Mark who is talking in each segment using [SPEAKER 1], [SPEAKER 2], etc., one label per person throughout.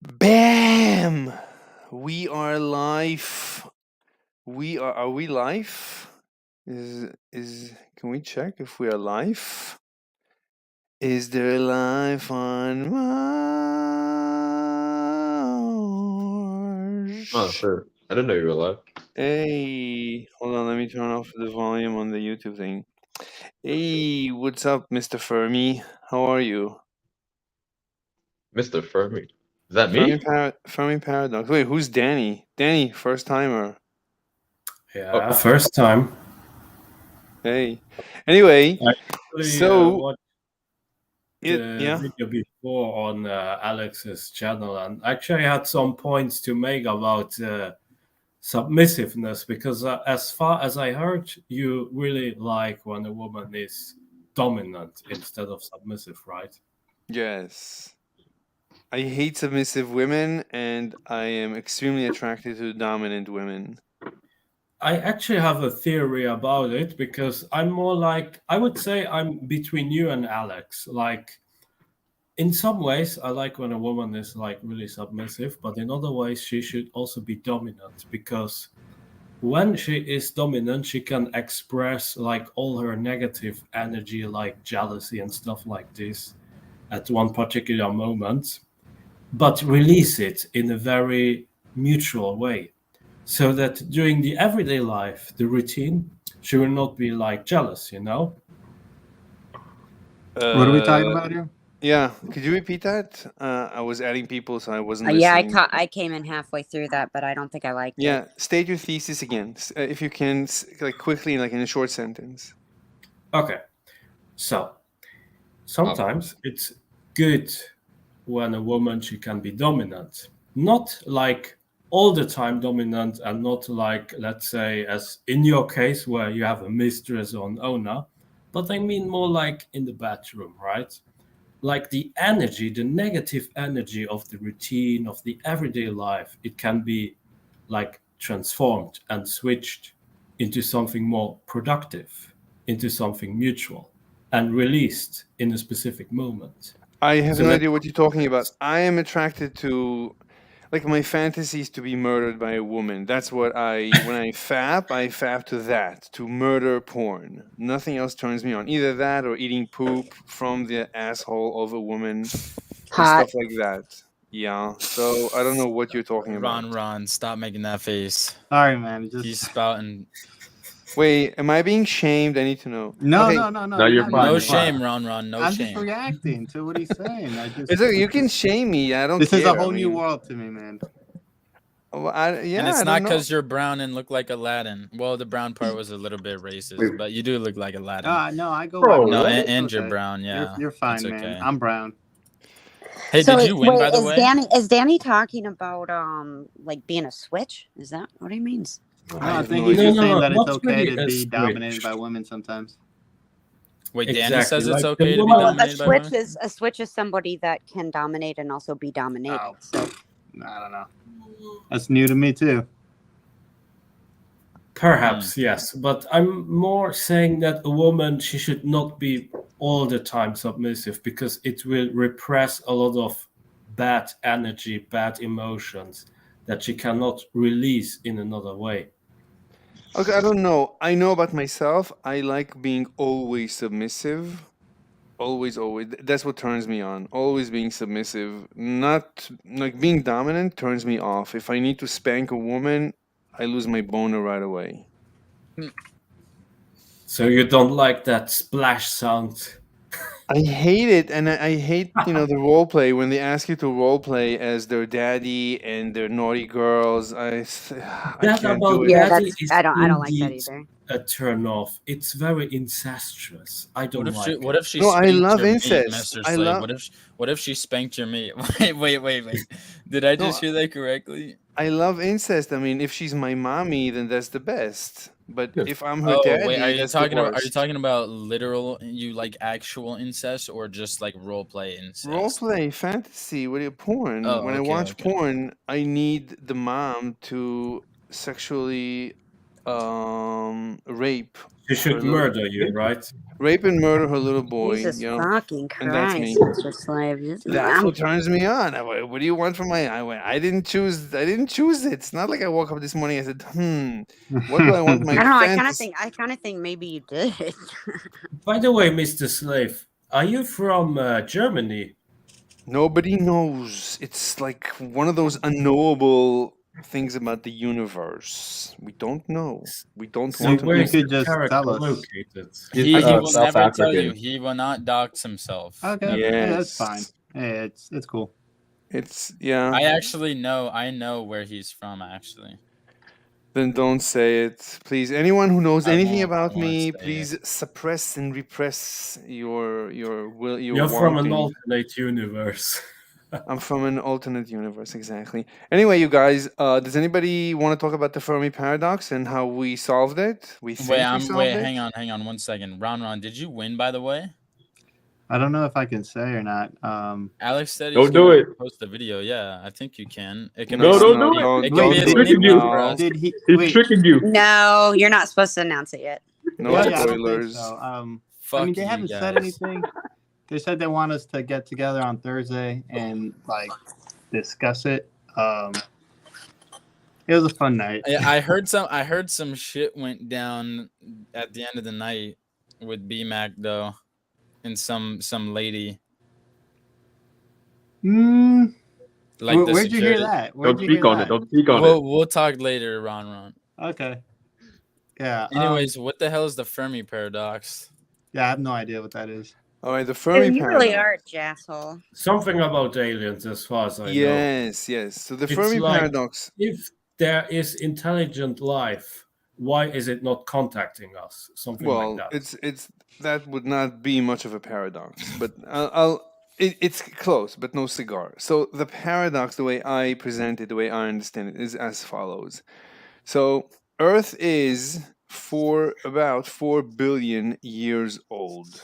[SPEAKER 1] Bam! We are live. Are we live? Is can we check if we are live? Is there life on Mars?
[SPEAKER 2] Oh, sure. I didn't know you were alive.
[SPEAKER 1] Hey, hold on, let me turn off the volume on the YouTube thing. Hey, what's up, Mr. Fermi? How are you?
[SPEAKER 2] Mr. Fermi. Is that me?
[SPEAKER 1] Fermi Paradox. Wait, who's Danny? Danny, first timer.
[SPEAKER 3] Yeah,
[SPEAKER 2] Oh.
[SPEAKER 3] first time.
[SPEAKER 1] Hey. Anyway,
[SPEAKER 3] I actually
[SPEAKER 1] so
[SPEAKER 3] watched the
[SPEAKER 1] yeah.
[SPEAKER 3] video before on Alex's channel, and actually had some points to make about submissiveness, because as far as I heard, you really like when a woman is dominant instead of submissive, right?
[SPEAKER 1] Yes. I hate submissive women and I am extremely attracted to dominant women.
[SPEAKER 3] I actually have a theory about it, because I'm more like, I would say I'm between you and Alex. Like, in some ways, I like when a woman is like really submissive, but in other ways, she should also be dominant, because when she is dominant, she can express like all her negative energy, like jealousy and stuff like this, at one particular moment, but release it in a very mutual way, so that during the everyday life, the routine, she will not be like jealous, you know?
[SPEAKER 4] What are we talking about here?
[SPEAKER 1] Yeah, could you repeat that? I was adding people, so I wasn't
[SPEAKER 5] Yeah,
[SPEAKER 1] listening.
[SPEAKER 5] I came in halfway through that, but I don't think I liked it.
[SPEAKER 1] Yeah, state your thesis again, if you can, like quickly, like in a short sentence.
[SPEAKER 3] Okay, so sometimes it's good when a woman, she can be dominant, not like all the time dominant, and not like, let's say, as in your case where you have a mistress or an owner, but I mean more like in the bedroom, right? Like the energy, the negative energy of the routine of the everyday life, it can be like transformed and switched into something more productive, into something mutual, and released in a specific moment.
[SPEAKER 1] I have
[SPEAKER 3] So
[SPEAKER 1] no
[SPEAKER 3] that-
[SPEAKER 1] idea what you're talking about. I am attracted to, like, my fantasy is to be murdered by a woman. That's what when I fap to that, to murder porn. Nothing else turns me on. Either that or eating poop from the asshole of a woman and
[SPEAKER 5] Hot.
[SPEAKER 1] stuff like that. Yeah. So I don't know what you're talking about.
[SPEAKER 6] Ron, stop making that face.
[SPEAKER 4] Sorry, man.
[SPEAKER 6] He's spouting.
[SPEAKER 1] Wait, am I being shamed? I need to know.
[SPEAKER 4] No,
[SPEAKER 1] Okay.
[SPEAKER 4] no.
[SPEAKER 2] No, you're
[SPEAKER 4] not
[SPEAKER 2] fine.
[SPEAKER 6] No
[SPEAKER 4] being
[SPEAKER 6] shame,
[SPEAKER 4] shamed.
[SPEAKER 6] Ron. No
[SPEAKER 4] I'm
[SPEAKER 6] shame.
[SPEAKER 4] just reacting to what he's saying.
[SPEAKER 1] It's okay, you can shame me. I don't
[SPEAKER 4] This
[SPEAKER 1] care.
[SPEAKER 4] is a whole
[SPEAKER 1] I
[SPEAKER 4] new
[SPEAKER 1] mean,
[SPEAKER 4] world to me, man.
[SPEAKER 1] well,
[SPEAKER 6] And it's
[SPEAKER 1] I
[SPEAKER 6] not
[SPEAKER 1] don't know.
[SPEAKER 6] because you're brown and look like Aladdin. Well, the brown part was a little bit racist, but you do look like Aladdin.
[SPEAKER 4] No, I go.
[SPEAKER 2] Bro,
[SPEAKER 6] No,
[SPEAKER 4] It's
[SPEAKER 6] and you're
[SPEAKER 4] okay.
[SPEAKER 6] brown. Yeah,
[SPEAKER 4] You're fine,
[SPEAKER 6] it's
[SPEAKER 4] man.
[SPEAKER 6] okay.
[SPEAKER 4] I'm brown.
[SPEAKER 6] Hey,
[SPEAKER 5] So
[SPEAKER 6] did you win, by the way?
[SPEAKER 5] Is Danny talking about like being a switch? Is that what he means?
[SPEAKER 4] No,
[SPEAKER 1] I
[SPEAKER 4] I
[SPEAKER 1] have
[SPEAKER 4] think
[SPEAKER 1] no
[SPEAKER 4] he's
[SPEAKER 1] idea.
[SPEAKER 4] just saying that it's
[SPEAKER 3] not
[SPEAKER 4] okay
[SPEAKER 3] really
[SPEAKER 4] to
[SPEAKER 3] a
[SPEAKER 4] be dominated
[SPEAKER 3] switch.
[SPEAKER 4] by women sometimes.
[SPEAKER 6] Wait, Danny
[SPEAKER 3] Exactly,
[SPEAKER 6] says it's
[SPEAKER 3] like the
[SPEAKER 6] okay to be
[SPEAKER 3] woman-
[SPEAKER 6] dominated by women?
[SPEAKER 5] A switch is somebody that can dominate and also be dominated.
[SPEAKER 4] Oh.
[SPEAKER 5] So
[SPEAKER 4] I don't know. That's new to me too.
[SPEAKER 3] Perhaps, yes, but I'm more saying that a woman, she should not be all the time submissive, because it will repress a lot of bad energy, bad emotions that she cannot release in another way.
[SPEAKER 1] Okay, I don't know. I know about myself. I like being always submissive. Always. That's what turns me on. Always being submissive. Not like being dominant turns me off. If I need to spank a woman, I lose my boner right away.
[SPEAKER 3] So you don't like that splash sound?
[SPEAKER 1] I hate it, and I hate the role play when they ask you to role play as their daddy and their naughty girls. I
[SPEAKER 3] That
[SPEAKER 1] can't
[SPEAKER 3] about
[SPEAKER 1] do it.
[SPEAKER 5] yeah,
[SPEAKER 3] daddy
[SPEAKER 5] that's
[SPEAKER 3] is
[SPEAKER 5] I don't like that
[SPEAKER 3] indeed
[SPEAKER 5] either.
[SPEAKER 3] a turn off. It's very incestuous. I don't like
[SPEAKER 6] What if she
[SPEAKER 1] No, I
[SPEAKER 6] spanked
[SPEAKER 1] love
[SPEAKER 6] your meat,
[SPEAKER 1] incest.
[SPEAKER 6] Mr.
[SPEAKER 1] I
[SPEAKER 6] Slave?
[SPEAKER 1] love.
[SPEAKER 6] What if she spanked your meat? Wait. Did I just hear that correctly?
[SPEAKER 1] I love incest. I mean, if she's my mommy, then that's the best. But
[SPEAKER 2] Yes.
[SPEAKER 1] if I'm her
[SPEAKER 6] Oh,
[SPEAKER 1] daddy,
[SPEAKER 6] wait, are you
[SPEAKER 1] that's
[SPEAKER 6] talking
[SPEAKER 1] the
[SPEAKER 6] about
[SPEAKER 1] worst.
[SPEAKER 6] literal, you like actual incest, or just like role play incest?
[SPEAKER 1] Role play, fantasy, what are you, porn?
[SPEAKER 6] Oh,
[SPEAKER 1] when I
[SPEAKER 6] okay,
[SPEAKER 1] watch
[SPEAKER 6] okay.
[SPEAKER 1] porn, I need the mom to sexually rape
[SPEAKER 3] She should
[SPEAKER 1] her little-
[SPEAKER 3] murder you, right?
[SPEAKER 1] rape and murder her little boy.
[SPEAKER 5] Jesus
[SPEAKER 1] You know,
[SPEAKER 5] fucking
[SPEAKER 1] and that's me.
[SPEAKER 5] Christ, Mr. Slave.
[SPEAKER 1] That's what turns me on. I went, what do you want from my? I went. I didn't choose it. It's not like I woke up this morning and said, what do I want my
[SPEAKER 5] I don't know.
[SPEAKER 1] fantasy?
[SPEAKER 5] I kind of think maybe you did.
[SPEAKER 3] By the way, Mr. Slave, are you from Germany?
[SPEAKER 1] Nobody knows. It's like one of those unknowable things about the universe. We don't know. We don't
[SPEAKER 3] So
[SPEAKER 1] want to
[SPEAKER 3] where
[SPEAKER 1] know.
[SPEAKER 3] is
[SPEAKER 4] could
[SPEAKER 3] the
[SPEAKER 4] just
[SPEAKER 3] character
[SPEAKER 4] tell us.
[SPEAKER 3] located?
[SPEAKER 6] He
[SPEAKER 2] He's,
[SPEAKER 6] will
[SPEAKER 2] South
[SPEAKER 6] never tell
[SPEAKER 2] African.
[SPEAKER 6] you. He will not dox himself.
[SPEAKER 4] Okay,
[SPEAKER 6] Never.
[SPEAKER 4] yeah, that's
[SPEAKER 1] Yes.
[SPEAKER 4] fine. Yeah, it's cool.
[SPEAKER 1] It's yeah.
[SPEAKER 6] I actually know. I know where he's from. Actually,
[SPEAKER 1] Then don't say it, please. Anyone who knows
[SPEAKER 6] I
[SPEAKER 1] anything
[SPEAKER 6] won't- I
[SPEAKER 1] about
[SPEAKER 6] won't
[SPEAKER 1] me,
[SPEAKER 6] say
[SPEAKER 1] please suppress and repress your will. Your
[SPEAKER 3] You're from an
[SPEAKER 1] wanting.
[SPEAKER 3] alternate universe.
[SPEAKER 1] I'm from an alternate universe, exactly. Anyway, you guys, does anybody want to talk about the Fermi paradox and how we solved it? We think we solved
[SPEAKER 6] wait.
[SPEAKER 1] it.
[SPEAKER 6] Hang on 1 second. Ron, did you win? By the way,
[SPEAKER 4] I don't know if I can say or not.
[SPEAKER 6] Alex said
[SPEAKER 2] Don't
[SPEAKER 6] he's
[SPEAKER 2] do
[SPEAKER 6] gonna
[SPEAKER 2] it.
[SPEAKER 6] post the video. Yeah, I think you can. It can
[SPEAKER 2] No,
[SPEAKER 6] be.
[SPEAKER 2] don't
[SPEAKER 6] secret.
[SPEAKER 2] do it.
[SPEAKER 1] Don't,
[SPEAKER 6] It can
[SPEAKER 1] don't
[SPEAKER 6] be a
[SPEAKER 1] do
[SPEAKER 2] tricking
[SPEAKER 1] it
[SPEAKER 6] sneak
[SPEAKER 2] you.
[SPEAKER 6] peek for
[SPEAKER 1] now.
[SPEAKER 6] us.
[SPEAKER 4] Did he?
[SPEAKER 2] He's
[SPEAKER 4] Wait,
[SPEAKER 2] tricking you.
[SPEAKER 5] No, you're not supposed to announce it yet.
[SPEAKER 1] No
[SPEAKER 4] yeah, I don't think
[SPEAKER 1] spoilers.
[SPEAKER 4] so.
[SPEAKER 6] Fuck
[SPEAKER 4] I mean, they
[SPEAKER 6] you
[SPEAKER 4] haven't
[SPEAKER 6] guys.
[SPEAKER 4] said anything. They said they want us to get together on Thursday and like discuss it. It was a fun night.
[SPEAKER 6] I heard some shit went down at the end of the night with BMAC though, and some lady. Like the
[SPEAKER 4] Where'd you hear
[SPEAKER 6] security.
[SPEAKER 4] that? Where'd
[SPEAKER 2] Don't
[SPEAKER 4] you hear
[SPEAKER 2] speak on
[SPEAKER 4] that?
[SPEAKER 2] it. Don't speak on it.
[SPEAKER 6] We'll talk later, Ron.
[SPEAKER 4] Okay. Yeah.
[SPEAKER 6] Anyways, what the hell is the Fermi paradox?
[SPEAKER 4] Yeah, I have no idea what that is.
[SPEAKER 1] All right, the Fermi
[SPEAKER 5] You really
[SPEAKER 1] paradox.
[SPEAKER 5] are a jasshole.
[SPEAKER 3] Something about aliens, as far as I know.
[SPEAKER 1] Yes. So the
[SPEAKER 3] It's
[SPEAKER 1] Fermi
[SPEAKER 3] like-
[SPEAKER 1] paradox.
[SPEAKER 3] If there is intelligent life, why is it not contacting us? Something
[SPEAKER 1] Well,
[SPEAKER 3] like that.
[SPEAKER 1] it's that would not be much of a paradox, but it's close, but no cigar. So the paradox, the way I present it, the way I understand it, is as follows. So Earth is about 4 billion years old,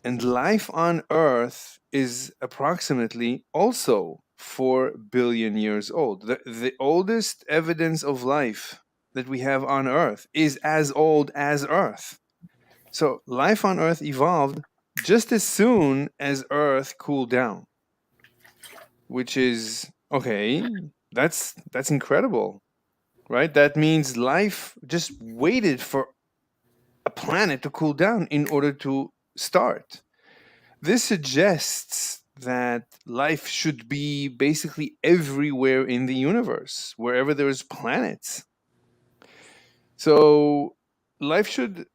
[SPEAKER 1] and life on Earth is approximately also 4 billion years old. The oldest evidence of life that we have on Earth is as old as Earth. So life on Earth evolved just as soon as Earth cooled down, which is okay. That's incredible, right? That means life just waited for a planet to cool down in order to start. This suggests that life should be basically everywhere in the universe, wherever there's planets. So life should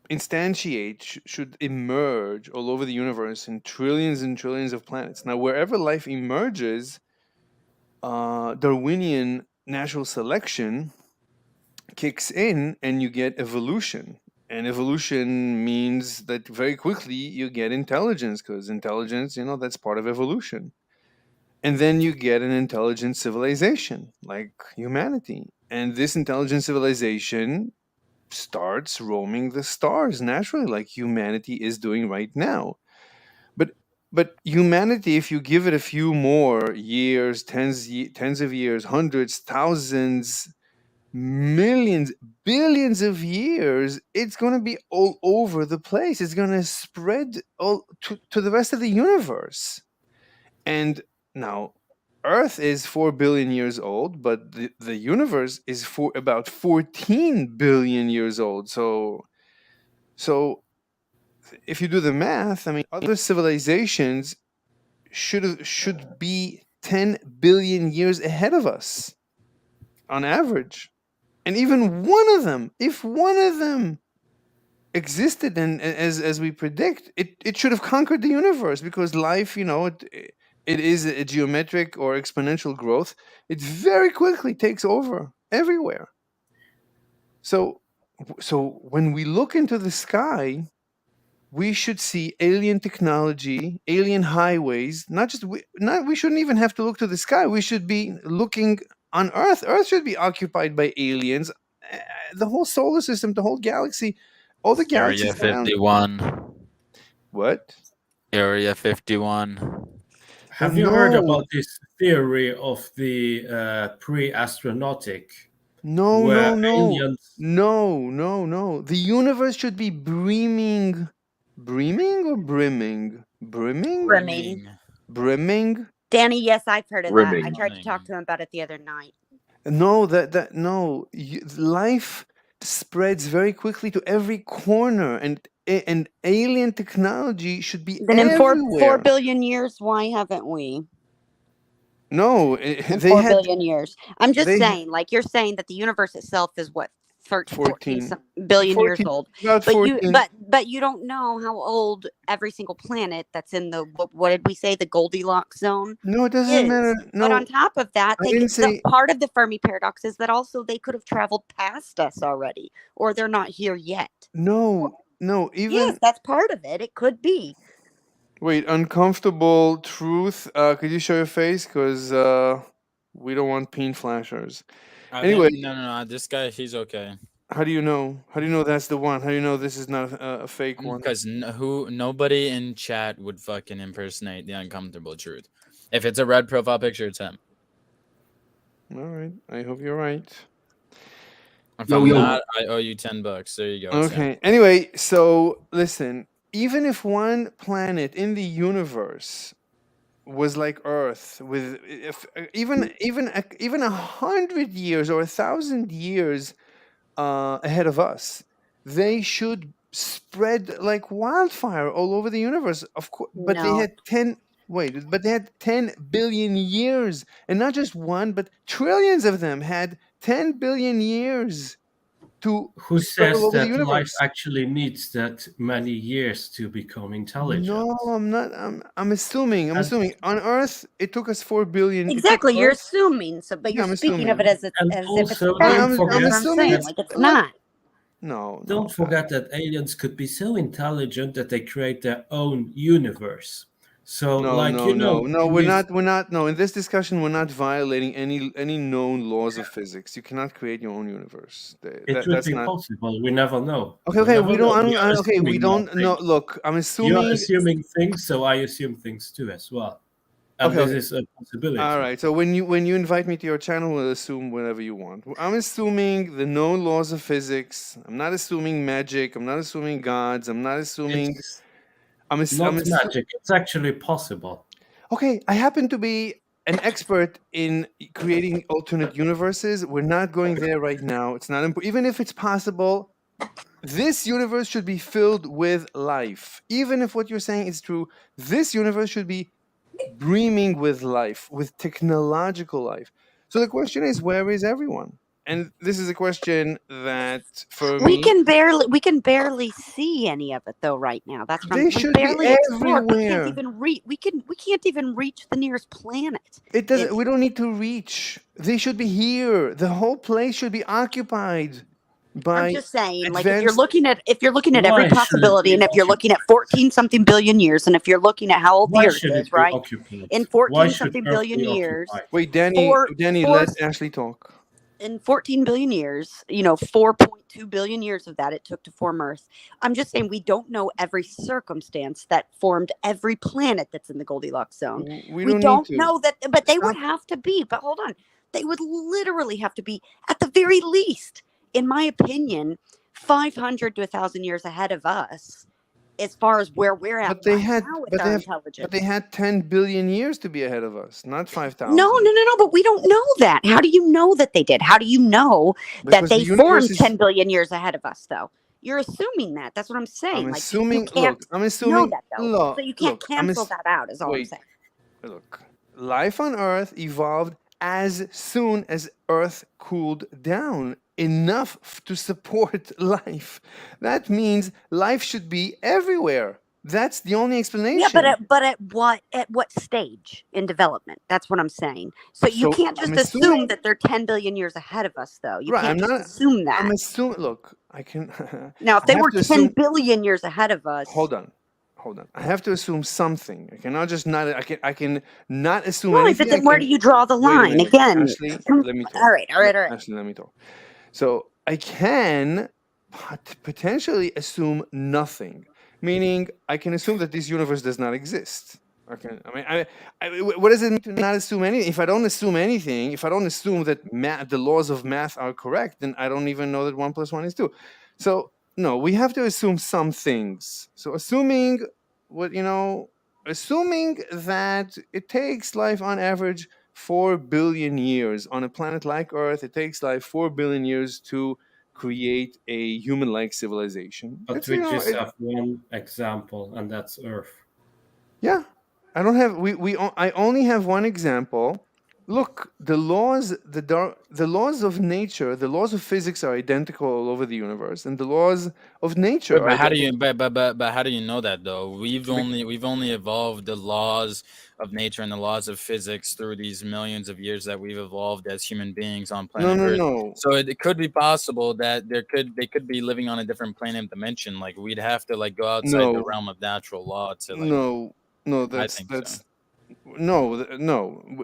[SPEAKER 1] instantiate, should emerge all over the universe in trillions and trillions of planets. Now, wherever life emerges, Darwinian natural selection kicks in and you get evolution. And evolution means that very quickly you get intelligence, because intelligence, that's part of evolution. And then you get an intelligent civilization like humanity. And this intelligent civilization starts roaming the stars naturally, like humanity is doing right now. But humanity, if you give it a few more years, tens of years, hundreds, thousands, millions, billions of years, it's going to be all over the place. It's going to spread all to the rest of the universe. And now Earth is 4 billion years old, but the universe is for about 14 billion years old. So if you do the math, I mean, other civilizations should be 10 billion years ahead of us on average. And even if one of them existed, and as we predict, it should have conquered the universe, because life, it is a geometric or exponential growth. It very quickly takes over everywhere. So when we look into the sky, we should see alien technology, alien highways. We shouldn't even have to look to the sky. We should be looking on Earth. Earth should be occupied by aliens. The whole solar system, the whole galaxy, all the
[SPEAKER 6] Area
[SPEAKER 1] galaxies around.
[SPEAKER 6] 51.
[SPEAKER 1] What?
[SPEAKER 6] Area 51.
[SPEAKER 3] Have you heard
[SPEAKER 1] No.
[SPEAKER 3] about this theory of the pre-astronautic?
[SPEAKER 1] No,
[SPEAKER 3] where
[SPEAKER 1] no, no.
[SPEAKER 3] aliens.
[SPEAKER 1] No. The universe should be brimming. Brimming or brimming? Brimming?
[SPEAKER 5] Brimming.
[SPEAKER 1] Brimming?
[SPEAKER 5] Danny, yes, I've heard of that. I
[SPEAKER 2] Rimming.
[SPEAKER 5] tried to talk to him about it the other night.
[SPEAKER 1] No, no. Life spreads very quickly to every corner, and alien technology should be
[SPEAKER 5] Then in four
[SPEAKER 1] everywhere.
[SPEAKER 5] billion years, why haven't we?
[SPEAKER 1] No,
[SPEAKER 5] In
[SPEAKER 1] they
[SPEAKER 5] 4
[SPEAKER 1] had
[SPEAKER 5] billion years. I'm just
[SPEAKER 1] they-
[SPEAKER 5] saying, like you're saying that the universe itself is what 14
[SPEAKER 1] 14.
[SPEAKER 5] some billion years
[SPEAKER 1] 14,
[SPEAKER 5] old.
[SPEAKER 1] about
[SPEAKER 5] But
[SPEAKER 1] 14.
[SPEAKER 5] but you don't know how old every single planet that's in the what did we say, the Goldilocks zone
[SPEAKER 1] No, it doesn't
[SPEAKER 5] is.
[SPEAKER 1] matter.
[SPEAKER 5] But on
[SPEAKER 1] No,
[SPEAKER 5] top of that,
[SPEAKER 1] I didn't say.
[SPEAKER 5] part of the Fermi paradox is that also they could have traveled past us already, or they're not here yet.
[SPEAKER 1] No, even
[SPEAKER 5] Yes, that's part of it. It could be.
[SPEAKER 1] wait, uncomfortable truth. Could you show your face? Because we don't want peen flashers. Anyway.
[SPEAKER 6] No. This guy, he's okay.
[SPEAKER 1] How do you know? How do you know that's the one? How do you know this is not a fake one?
[SPEAKER 6] Because nobody in chat would fucking impersonate the uncomfortable truth. If it's a red profile picture, it's him.
[SPEAKER 1] All right. I hope you're right.
[SPEAKER 6] If
[SPEAKER 2] Yo,
[SPEAKER 6] I'm
[SPEAKER 2] yo.
[SPEAKER 6] not, I owe you $10. There you go. it's him.
[SPEAKER 1] Okay. Anyway, so listen. Even if one planet in the universe was like Earth, with even 100 years or 1,000 years ahead of us, they should spread like wildfire all over the universe. Of course, but they
[SPEAKER 5] No.
[SPEAKER 1] had 10. Wait, but they had 10 billion years, and not just one, but trillions of them had 10 billion years to
[SPEAKER 3] Who
[SPEAKER 1] spread
[SPEAKER 3] says
[SPEAKER 1] all over the
[SPEAKER 3] that life
[SPEAKER 1] universe.
[SPEAKER 3] actually needs that many years to become intelligent?
[SPEAKER 1] No, I'm not. I'm assuming. I'm
[SPEAKER 3] And-
[SPEAKER 1] assuming on Earth it took us 4 billion. it took
[SPEAKER 5] Exactly, you're
[SPEAKER 1] Earth-
[SPEAKER 5] assuming. So, but
[SPEAKER 1] Yeah,
[SPEAKER 5] you're
[SPEAKER 1] I'm
[SPEAKER 5] speaking of it
[SPEAKER 1] assuming.
[SPEAKER 5] as
[SPEAKER 3] And
[SPEAKER 5] if it's
[SPEAKER 3] also,
[SPEAKER 5] a fact.
[SPEAKER 3] don't
[SPEAKER 5] That's
[SPEAKER 3] forget-
[SPEAKER 5] what I'm
[SPEAKER 1] assuming
[SPEAKER 5] saying.
[SPEAKER 1] it's
[SPEAKER 5] Like it's
[SPEAKER 1] like-
[SPEAKER 5] not.
[SPEAKER 1] No.
[SPEAKER 3] Don't forget that aliens could be so intelligent that they create their own universe. So,
[SPEAKER 1] No,
[SPEAKER 3] like
[SPEAKER 1] no,
[SPEAKER 3] you know,
[SPEAKER 1] no.
[SPEAKER 3] in
[SPEAKER 1] We're
[SPEAKER 3] these-
[SPEAKER 1] not. We're not. No, in this discussion, we're not violating any known laws of physics. You cannot create your own universe.
[SPEAKER 3] It would
[SPEAKER 1] That's
[SPEAKER 3] be
[SPEAKER 1] not.
[SPEAKER 3] possible. We never know.
[SPEAKER 1] Okay, okay.
[SPEAKER 3] never
[SPEAKER 1] We
[SPEAKER 3] know.
[SPEAKER 1] don't.
[SPEAKER 3] are
[SPEAKER 1] Okay, we
[SPEAKER 3] assuming
[SPEAKER 1] don't.
[SPEAKER 3] nothing.
[SPEAKER 1] No, look. I'm
[SPEAKER 3] You are
[SPEAKER 1] assuming.
[SPEAKER 3] assuming things, so I assume things too as well. And
[SPEAKER 1] Okay,
[SPEAKER 3] this is a possibility.
[SPEAKER 1] All right. So when you invite me to your channel, we'll assume whatever you want. I'm assuming the known laws of physics. I'm not assuming magic. I'm not assuming gods. I'm not assuming.
[SPEAKER 3] It's
[SPEAKER 1] I'm
[SPEAKER 3] not
[SPEAKER 1] assu-
[SPEAKER 3] magic. It's actually possible.
[SPEAKER 1] Okay, I happen to be an expert in creating alternate universes. We're not going there right now. It's not even if it's possible. This universe should be filled with life. Even if what you're saying is true, this universe should be brimming with life, with technological life. So the question is, where is everyone? And this is a question that for
[SPEAKER 5] We
[SPEAKER 1] me,
[SPEAKER 5] can barely see any of it though right now. That's
[SPEAKER 1] They
[SPEAKER 5] we
[SPEAKER 1] should be
[SPEAKER 5] barely explore. We
[SPEAKER 1] everywhere.
[SPEAKER 5] can't even reach. We can't even reach the nearest planet.
[SPEAKER 1] it doesn't.
[SPEAKER 5] If-
[SPEAKER 1] We don't need to reach. They should be here. The whole place should be occupied by.
[SPEAKER 5] I'm just saying, like if you're
[SPEAKER 1] advanced-
[SPEAKER 5] looking at
[SPEAKER 3] Why
[SPEAKER 5] every
[SPEAKER 3] should it
[SPEAKER 5] possibility,
[SPEAKER 3] be
[SPEAKER 5] and if you're looking at 14 something billion years, and if you're looking at how old the
[SPEAKER 3] Why
[SPEAKER 5] Earth
[SPEAKER 3] should it
[SPEAKER 5] is,
[SPEAKER 3] be
[SPEAKER 5] right?
[SPEAKER 3] occupied?
[SPEAKER 5] In
[SPEAKER 3] Why
[SPEAKER 5] 14
[SPEAKER 3] should
[SPEAKER 5] something
[SPEAKER 3] Earth
[SPEAKER 5] billion
[SPEAKER 3] be
[SPEAKER 5] years,
[SPEAKER 3] occupied?
[SPEAKER 1] Wait, Danny,
[SPEAKER 5] four-
[SPEAKER 1] let Ashley talk.
[SPEAKER 5] in 14 billion years, 4.2 billion years of that it took to form Earth. I'm just saying we don't know every circumstance that formed every planet that's in the Goldilocks zone.
[SPEAKER 1] We
[SPEAKER 5] We
[SPEAKER 1] don't
[SPEAKER 5] don't
[SPEAKER 1] need to.
[SPEAKER 5] know that, but they would
[SPEAKER 1] Stop.
[SPEAKER 5] have to be. But hold on, they would literally have to be, at the very least, in my opinion, 500 to 1,000 years ahead of us, as far as where we're at
[SPEAKER 1] But they
[SPEAKER 5] right
[SPEAKER 1] had-
[SPEAKER 5] now with
[SPEAKER 1] but
[SPEAKER 5] our
[SPEAKER 1] they have-
[SPEAKER 5] intelligence.
[SPEAKER 1] But they had 10 billion years to be ahead of us, not 5,000.
[SPEAKER 5] No, but we don't know that. How do you know that they did? How do you know that
[SPEAKER 1] Because
[SPEAKER 5] they
[SPEAKER 1] the universe
[SPEAKER 5] formed
[SPEAKER 1] is-
[SPEAKER 5] 10 billion years ahead of us, though? You're assuming that. That's what I'm saying.
[SPEAKER 1] I'm
[SPEAKER 5] like,
[SPEAKER 1] assuming.
[SPEAKER 5] you can't
[SPEAKER 1] Look, I'm
[SPEAKER 5] know
[SPEAKER 1] assuming.
[SPEAKER 5] that, though.
[SPEAKER 1] Look,
[SPEAKER 5] So you can't
[SPEAKER 1] look, I'm
[SPEAKER 5] cancel
[SPEAKER 1] ass-
[SPEAKER 5] that out, is all I'm
[SPEAKER 1] wait.
[SPEAKER 5] saying.
[SPEAKER 1] Look, life on Earth evolved as soon as Earth cooled down enough to support life. That means life should be everywhere. That's the only explanation.
[SPEAKER 5] Yeah, but at what stage in development? That's what I'm saying. So you
[SPEAKER 1] So
[SPEAKER 5] can't
[SPEAKER 1] I'm
[SPEAKER 5] just assume
[SPEAKER 1] assuming-
[SPEAKER 5] that they're 10 billion years ahead of us, though. You
[SPEAKER 1] Right,
[SPEAKER 5] can't
[SPEAKER 1] I'm
[SPEAKER 5] just
[SPEAKER 1] not-
[SPEAKER 5] assume that.
[SPEAKER 1] I'm assuming. Look, I can.
[SPEAKER 5] Now, if
[SPEAKER 1] I
[SPEAKER 5] they
[SPEAKER 1] have
[SPEAKER 5] were
[SPEAKER 1] to
[SPEAKER 5] 10
[SPEAKER 1] assume-
[SPEAKER 5] billion years ahead of us,
[SPEAKER 1] Hold on. I have to assume something. I cannot just not. I can not assume
[SPEAKER 5] right,
[SPEAKER 1] anything.
[SPEAKER 5] but then where do you draw the
[SPEAKER 1] Wait a
[SPEAKER 5] line?
[SPEAKER 1] minute,
[SPEAKER 5] Again,
[SPEAKER 1] Ashley, let me talk.
[SPEAKER 5] all right.
[SPEAKER 1] Ashley, let me talk. So I can potentially assume nothing, meaning I can assume that this universe does not exist. Okay. What does it mean to not assume anything? If I don't assume anything, if I don't assume that the laws of math are correct, then I don't even know that 1 + 1 is 2. So no, we have to assume some things. So assuming assuming that it takes life on average 4 billion years on a planet like Earth, it takes life 4 billion years to create a human-like civilization.
[SPEAKER 3] But we just have one example, and that's Earth.
[SPEAKER 1] Yeah, I don't have. I only have one example. Look, the laws of nature, the laws of physics are identical all over the universe, and the laws of nature
[SPEAKER 6] But
[SPEAKER 1] are
[SPEAKER 6] how do
[SPEAKER 1] identical.
[SPEAKER 6] you but how do you know that though? We've only evolved the laws of nature and the laws of physics through these millions of years that we've evolved as human beings on planet Earth.
[SPEAKER 1] No.
[SPEAKER 6] So it could be possible that they could be living on a different planet dimension. Like we'd have to like go outside the
[SPEAKER 1] No,
[SPEAKER 6] realm of natural law to like.
[SPEAKER 1] no.
[SPEAKER 6] I think so.
[SPEAKER 1] No.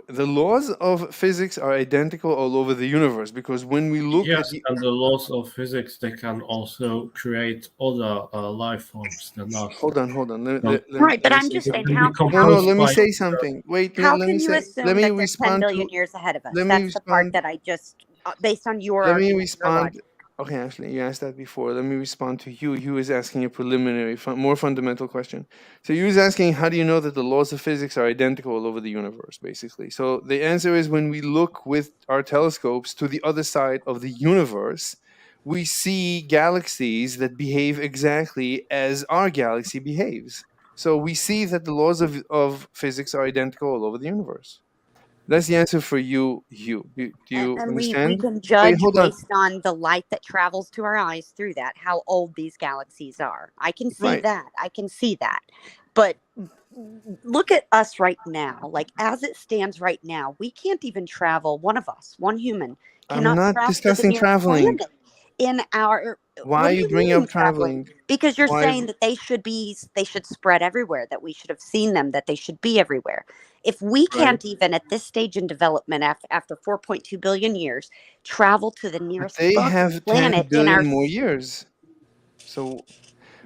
[SPEAKER 1] The laws of physics are identical all over the universe because when we look at
[SPEAKER 3] Yes, and the laws of physics, they can also create other life forms than us.
[SPEAKER 1] Hold on.
[SPEAKER 5] Right, but
[SPEAKER 1] let me
[SPEAKER 5] I'm
[SPEAKER 1] say
[SPEAKER 5] just saying,
[SPEAKER 1] something.
[SPEAKER 5] how
[SPEAKER 1] No, let me
[SPEAKER 3] by
[SPEAKER 1] say something. Wait,
[SPEAKER 5] how
[SPEAKER 1] let me
[SPEAKER 5] can you
[SPEAKER 1] say. Let
[SPEAKER 5] assume
[SPEAKER 1] me
[SPEAKER 5] that they're 10
[SPEAKER 1] respond
[SPEAKER 5] billion
[SPEAKER 1] to.
[SPEAKER 5] years ahead of us?
[SPEAKER 1] Let me
[SPEAKER 5] That's the part
[SPEAKER 1] respond.
[SPEAKER 5] that I just, based on your
[SPEAKER 1] Let me
[SPEAKER 5] argument, your
[SPEAKER 1] respond.
[SPEAKER 5] logic.
[SPEAKER 1] Okay, Ashley, you asked that before. Let me respond to you. You is asking a preliminary, more fundamental question. So you is asking, how do you know that the laws of physics are identical all over the universe, basically? So the answer is when we look with our telescopes to the other side of the universe, we see galaxies that behave exactly as our galaxy behaves. So we see that the laws of physics are identical all over the universe. That's the answer for you, Hugh. Do you
[SPEAKER 5] And we
[SPEAKER 1] understand?
[SPEAKER 5] can
[SPEAKER 1] Wait,
[SPEAKER 5] judge
[SPEAKER 1] hold on.
[SPEAKER 5] based on the light that travels to our eyes through that, how old these galaxies are. I can see
[SPEAKER 1] Right.
[SPEAKER 5] that. I can see that. But look at us right now. Like, as it stands right now, we can't even travel. One of us, one human,
[SPEAKER 1] I'm
[SPEAKER 5] cannot
[SPEAKER 1] not
[SPEAKER 5] travel to the
[SPEAKER 1] discussing
[SPEAKER 5] nearest
[SPEAKER 1] traveling.
[SPEAKER 5] planet in our.
[SPEAKER 1] Why
[SPEAKER 5] What
[SPEAKER 1] are
[SPEAKER 5] do
[SPEAKER 1] you
[SPEAKER 5] you
[SPEAKER 1] bringing
[SPEAKER 5] mean
[SPEAKER 1] up
[SPEAKER 5] traveling?
[SPEAKER 1] traveling?
[SPEAKER 5] Because you're
[SPEAKER 1] Why?
[SPEAKER 5] saying that they should spread everywhere, that we should have seen them, that they should be everywhere. If we
[SPEAKER 1] Right.
[SPEAKER 5] can't even at this stage in development, after 4.2 billion years, travel to the
[SPEAKER 1] But
[SPEAKER 5] nearest
[SPEAKER 1] they
[SPEAKER 5] fucking
[SPEAKER 1] have 10
[SPEAKER 5] planet in
[SPEAKER 1] billion
[SPEAKER 5] our.
[SPEAKER 1] more years. So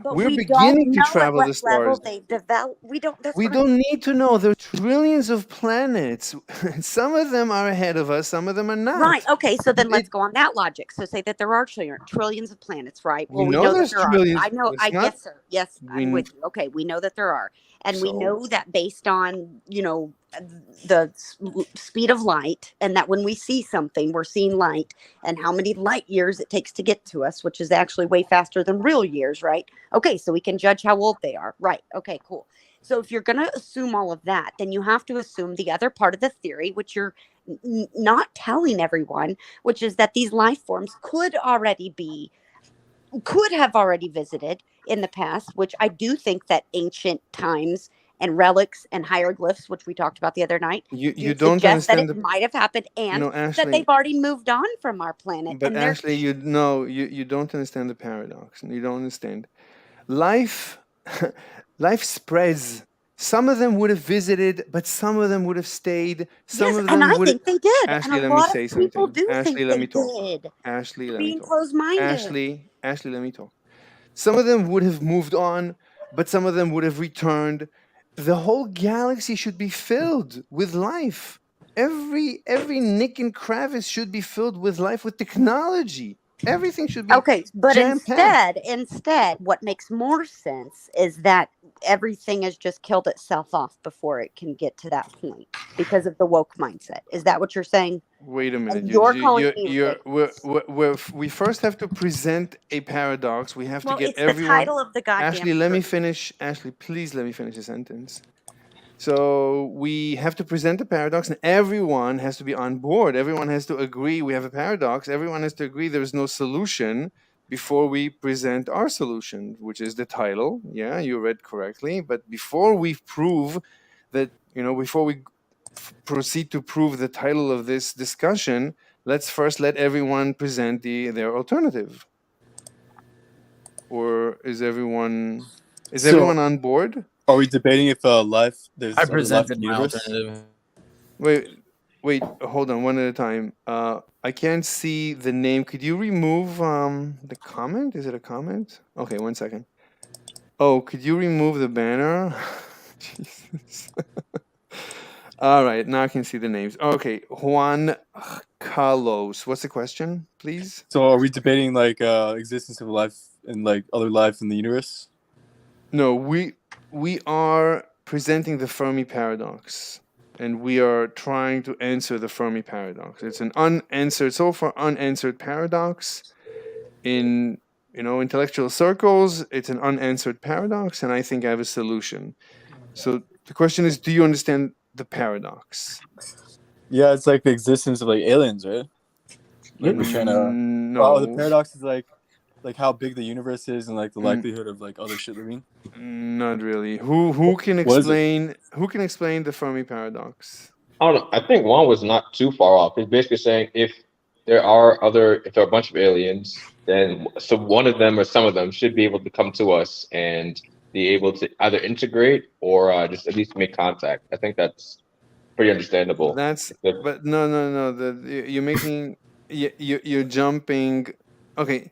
[SPEAKER 5] But
[SPEAKER 1] we're
[SPEAKER 5] we don't
[SPEAKER 1] beginning to
[SPEAKER 5] know at
[SPEAKER 1] travel
[SPEAKER 5] what
[SPEAKER 1] the
[SPEAKER 5] level
[SPEAKER 1] stars.
[SPEAKER 5] they develop. We don't. That's
[SPEAKER 1] We
[SPEAKER 5] what I'm.
[SPEAKER 1] don't need to know. There are trillions of planets. Some of them are ahead of us, some of them are
[SPEAKER 5] Right.
[SPEAKER 1] not.
[SPEAKER 5] Okay. So then
[SPEAKER 1] It,
[SPEAKER 5] let's go on that logic. So say that there are trillions of planets, right?
[SPEAKER 1] we
[SPEAKER 5] Well, we
[SPEAKER 1] know
[SPEAKER 5] know that
[SPEAKER 1] there's
[SPEAKER 5] there are.
[SPEAKER 1] trillions.
[SPEAKER 5] I know.
[SPEAKER 1] It's not.
[SPEAKER 5] Yes, sir. Yes, I'm
[SPEAKER 1] We,
[SPEAKER 5] with you. Okay. We know that there are. And we
[SPEAKER 1] so
[SPEAKER 5] know that based on, the speed of light, and that when we see something, we're seeing light, and how many light years it takes to get to us, which is actually way faster than real years, right? Okay. So we can judge how old they are. Right. Okay, cool. So if you're going to assume all of that, then you have to assume the other part of the theory, which you're not telling everyone, which is that these life forms could have already visited in the past, which I do think that ancient times and relics and hieroglyphs, which we talked about the other night,
[SPEAKER 1] you
[SPEAKER 5] do
[SPEAKER 1] don't
[SPEAKER 5] suggest that
[SPEAKER 1] understand
[SPEAKER 5] it might have happened, and that
[SPEAKER 1] Ashley.
[SPEAKER 5] they've already moved on from our planet,
[SPEAKER 1] But
[SPEAKER 5] and they're.
[SPEAKER 1] Ashley, you don't understand the paradox. You don't understand. Life life spreads. Some of them would have visited, but some of them would have stayed. Some
[SPEAKER 5] Yes,
[SPEAKER 1] of
[SPEAKER 5] and
[SPEAKER 1] them
[SPEAKER 5] I
[SPEAKER 1] would.
[SPEAKER 5] think they did, and a
[SPEAKER 1] Ashley, let me
[SPEAKER 5] lot of
[SPEAKER 1] say
[SPEAKER 5] people
[SPEAKER 1] something.
[SPEAKER 5] do think
[SPEAKER 1] Ashley, let
[SPEAKER 5] they
[SPEAKER 1] me talk.
[SPEAKER 5] did.
[SPEAKER 1] Ashley,
[SPEAKER 5] You're
[SPEAKER 1] let me
[SPEAKER 5] being
[SPEAKER 1] talk.
[SPEAKER 5] closed-minded.
[SPEAKER 1] Ashley, let me talk. Some of them would have moved on, but some of them would have returned. The whole galaxy should be filled with life. Every nick and crevice should be filled with life, with technology. Everything should be
[SPEAKER 5] Okay, but
[SPEAKER 1] jam packed.
[SPEAKER 5] instead, what makes more sense is that everything has just killed itself off before it can get to that point because of the woke mindset. Is that what you're saying?
[SPEAKER 1] Wait a minute.
[SPEAKER 5] And you're calling me
[SPEAKER 1] We first have to present a paradox. We have to
[SPEAKER 5] well,
[SPEAKER 1] get
[SPEAKER 5] it's the
[SPEAKER 1] everyone.
[SPEAKER 5] title of the goddamn
[SPEAKER 1] Ashley, let me
[SPEAKER 5] room.
[SPEAKER 1] finish. Ashley, please let me finish a sentence. So we have to present a paradox, and everyone has to be on board. Everyone has to agree we have a paradox. Everyone has to agree there's no solution before we present our solution, which is the title. Yeah, you read correctly. But before we prove that, before we proceed to prove the title of this discussion, let's first let everyone present their alternative. Or is everyone
[SPEAKER 7] So,
[SPEAKER 1] on board?
[SPEAKER 7] are we debating if
[SPEAKER 6] I
[SPEAKER 7] there's other life in
[SPEAKER 6] presented
[SPEAKER 7] the
[SPEAKER 6] my
[SPEAKER 7] universe?
[SPEAKER 6] alternative.
[SPEAKER 1] Wait, hold on, one at a time. I can't see the name. Could you remove the comment? Is it a comment? Okay, 1 second. Oh, could you remove the banner? Jesus. All right, now I can see the names. Okay, Juan Carlos. What's the question, please?
[SPEAKER 7] So are we debating like existence of life and like other life in the universe?
[SPEAKER 1] No, we are presenting the Fermi paradox, and we are trying to answer the Fermi paradox. It's an so far unanswered paradox in intellectual circles. It's an unanswered paradox, and I think I have a solution. So the question is, do you understand the paradox?
[SPEAKER 7] Yeah, it's like the existence of like aliens, right? Like we're trying to.
[SPEAKER 1] No.
[SPEAKER 7] Oh, the paradox is like how big the universe is and like the
[SPEAKER 1] Mm.
[SPEAKER 7] likelihood of like other shit living.
[SPEAKER 1] Not really. Who can
[SPEAKER 7] What is it?
[SPEAKER 1] explain the Fermi paradox?
[SPEAKER 2] I don't know. I think one was not too far off. It's basically saying if there are a bunch of aliens, then so one of them or some of them should be able to come to us and be able to either integrate or just at least make contact. I think that's pretty understandable.
[SPEAKER 1] But no. You're making you're jumping. Okay.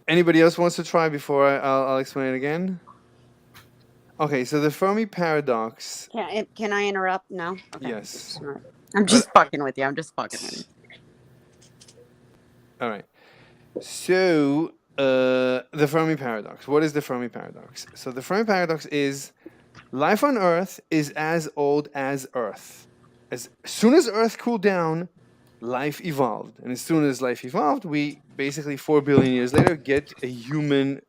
[SPEAKER 1] Anybody else wants to try before I'll explain it again? Okay, so the Fermi paradox.
[SPEAKER 5] Can I interrupt? No. Okay.
[SPEAKER 1] Yes.
[SPEAKER 5] I'm just fucking with you. I'm just fucking with you.
[SPEAKER 1] All right. So the Fermi paradox. What is the Fermi paradox? So the Fermi paradox is life on Earth is as old as Earth. As soon as Earth cooled down, life evolved. And as soon as life evolved, we basically 4 billion years later get a human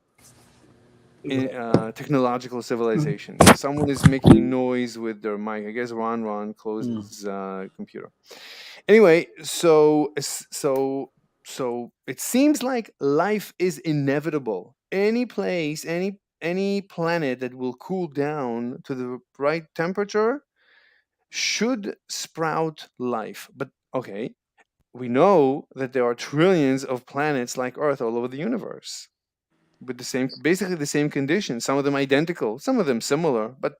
[SPEAKER 1] technological civilization. Someone is making noise with their mic. I guess Ron closed his computer. Anyway, so it seems like life is inevitable. Any place, any planet that will cool down to the right temperature should sprout life. But okay, we know that there are trillions of planets like Earth all over the universe with basically the same conditions. Some of them identical, some of them similar. But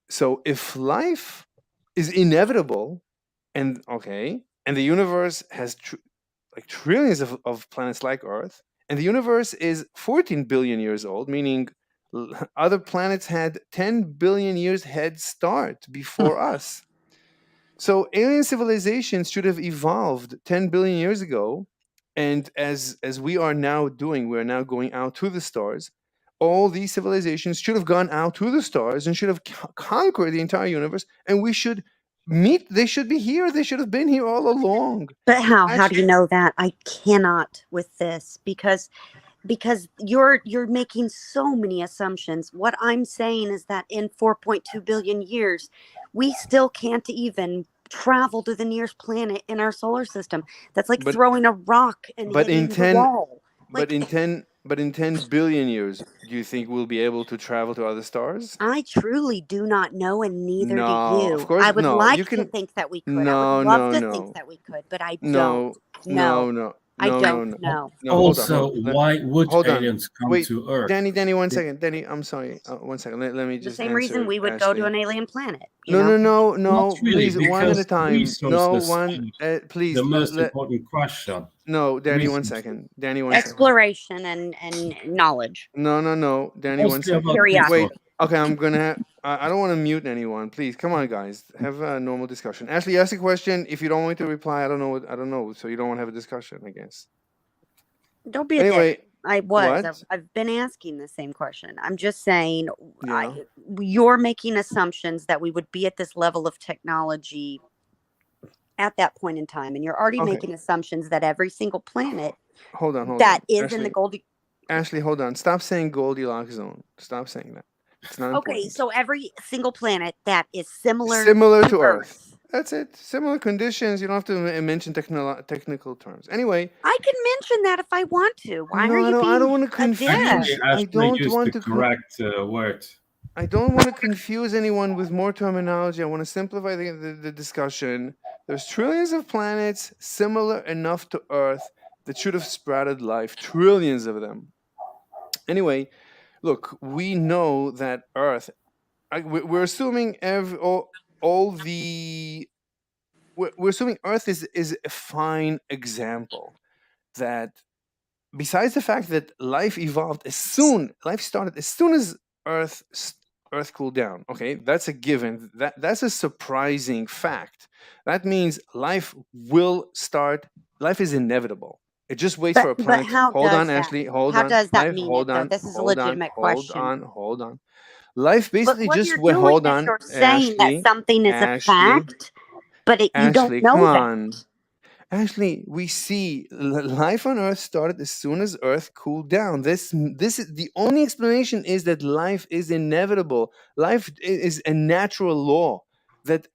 [SPEAKER 1] so if life is inevitable, and the universe has like trillions of planets like Earth, and the universe is 14 billion years old, meaning other planets had 10 billion years head start before us. So alien civilizations should have evolved 10 billion years ago, and as we are now doing, we're now going out to the stars. All these civilizations should have gone out to the stars and should have conquered the entire universe, and we should meet. They should be here. They should have been here all along.
[SPEAKER 5] But how do you know that? I cannot with this because you're making so many assumptions. What I'm saying is that in 4.2 billion years, we still can't even travel to the nearest planet in our solar system. That's like throwing a rock and hitting the wall.
[SPEAKER 1] But in 10 billion years, do you think we'll be able to travel to other stars?
[SPEAKER 5] I truly do not know, and neither do you.
[SPEAKER 1] Of course,
[SPEAKER 5] I would
[SPEAKER 1] no.
[SPEAKER 5] like to think that we could. I would love to think that we could, but I don't.
[SPEAKER 1] No.
[SPEAKER 5] I don't know.
[SPEAKER 3] Also, why would aliens come to Earth?
[SPEAKER 1] Danny, 1 second. Danny, I'm sorry. 1 second. Let me just.
[SPEAKER 5] The same reason we would go to an alien planet.
[SPEAKER 1] No.
[SPEAKER 3] Not really,
[SPEAKER 1] Please, one at a time. No,
[SPEAKER 3] resources
[SPEAKER 1] one. Please.
[SPEAKER 3] The most important question.
[SPEAKER 1] No, Danny, 1 second. Danny, 1 second.
[SPEAKER 5] Exploration and knowledge.
[SPEAKER 1] No. Danny, 1 second.
[SPEAKER 5] Curiosity.
[SPEAKER 1] Wait. Okay, I'm gonna. I don't want to mute anyone. Please, come on, guys. Have a normal discussion. Ashley, ask a question. If you don't want me to reply, I don't know. So you don't want to have a discussion, I guess.
[SPEAKER 5] Don't be a dick. I've been asking the same question. I'm just saying, you're making assumptions that we would be at this level of technology at that point in time, and you're already making assumptions that every single planet
[SPEAKER 1] hold on
[SPEAKER 5] is
[SPEAKER 1] Ashley,
[SPEAKER 5] in the Goldilocks.
[SPEAKER 1] Ashley, hold on. Stop saying Goldilocks zone. Stop saying that. It's not important.
[SPEAKER 5] So every single planet that is similar
[SPEAKER 1] to Earth. That's it. Similar conditions. You don't have to mention technical terms. Anyway,
[SPEAKER 5] I can mention that if I want to. Why
[SPEAKER 1] no,
[SPEAKER 5] are you
[SPEAKER 1] I
[SPEAKER 5] being
[SPEAKER 1] don't want to confuse.
[SPEAKER 3] I don't want to correct word.
[SPEAKER 1] I don't want to confuse anyone with more terminology. I want to simplify the discussion. There's trillions of planets similar enough to Earth that should have sprouted life. Trillions of them. Anyway, look, we know that Earth. We're assuming we're assuming Earth is a fine example. That besides the fact that life started as soon as Earth Earth cooled down. Okay, that's a given. That's a surprising fact. That means life will start. Life is inevitable. It just waits for a
[SPEAKER 5] But
[SPEAKER 1] planet.
[SPEAKER 5] how
[SPEAKER 1] Hold on,
[SPEAKER 5] does that
[SPEAKER 1] Ashley. Hold
[SPEAKER 5] how
[SPEAKER 1] on.
[SPEAKER 5] does that
[SPEAKER 1] Life.
[SPEAKER 5] mean it
[SPEAKER 1] Hold
[SPEAKER 5] though?
[SPEAKER 1] on.
[SPEAKER 5] This is a
[SPEAKER 1] Hold on.
[SPEAKER 5] legitimate
[SPEAKER 1] Hold
[SPEAKER 5] question.
[SPEAKER 1] on. Hold on. Life
[SPEAKER 5] But
[SPEAKER 1] basically
[SPEAKER 5] what
[SPEAKER 1] just
[SPEAKER 5] you're
[SPEAKER 1] went.
[SPEAKER 5] doing
[SPEAKER 1] Hold
[SPEAKER 5] is
[SPEAKER 1] on,
[SPEAKER 5] you're saying that
[SPEAKER 1] Ashley.
[SPEAKER 5] something is a
[SPEAKER 1] Ashley.
[SPEAKER 5] fact, but you don't
[SPEAKER 1] Ashley, come
[SPEAKER 5] know
[SPEAKER 1] on.
[SPEAKER 5] that.
[SPEAKER 1] Ashley, we see life on Earth started as soon as Earth cooled down. This is the only explanation is that life is inevitable. Life is a natural law that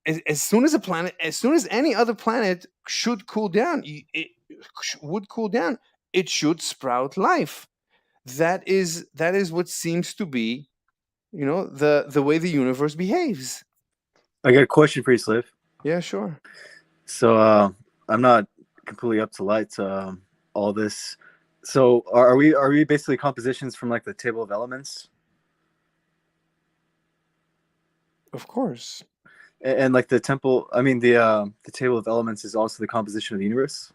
[SPEAKER 1] as soon as a planet, as soon as any other planet should cool down, would cool down, it should sprout life. That is what seems to be, the way the universe behaves.
[SPEAKER 7] I got a question for you, Sliv.
[SPEAKER 1] Yeah, sure.
[SPEAKER 7] So I'm not completely up to light all this. So are we basically compositions from like the table of elements?
[SPEAKER 1] Of course.
[SPEAKER 7] And like the table of elements is also the composition of the universe.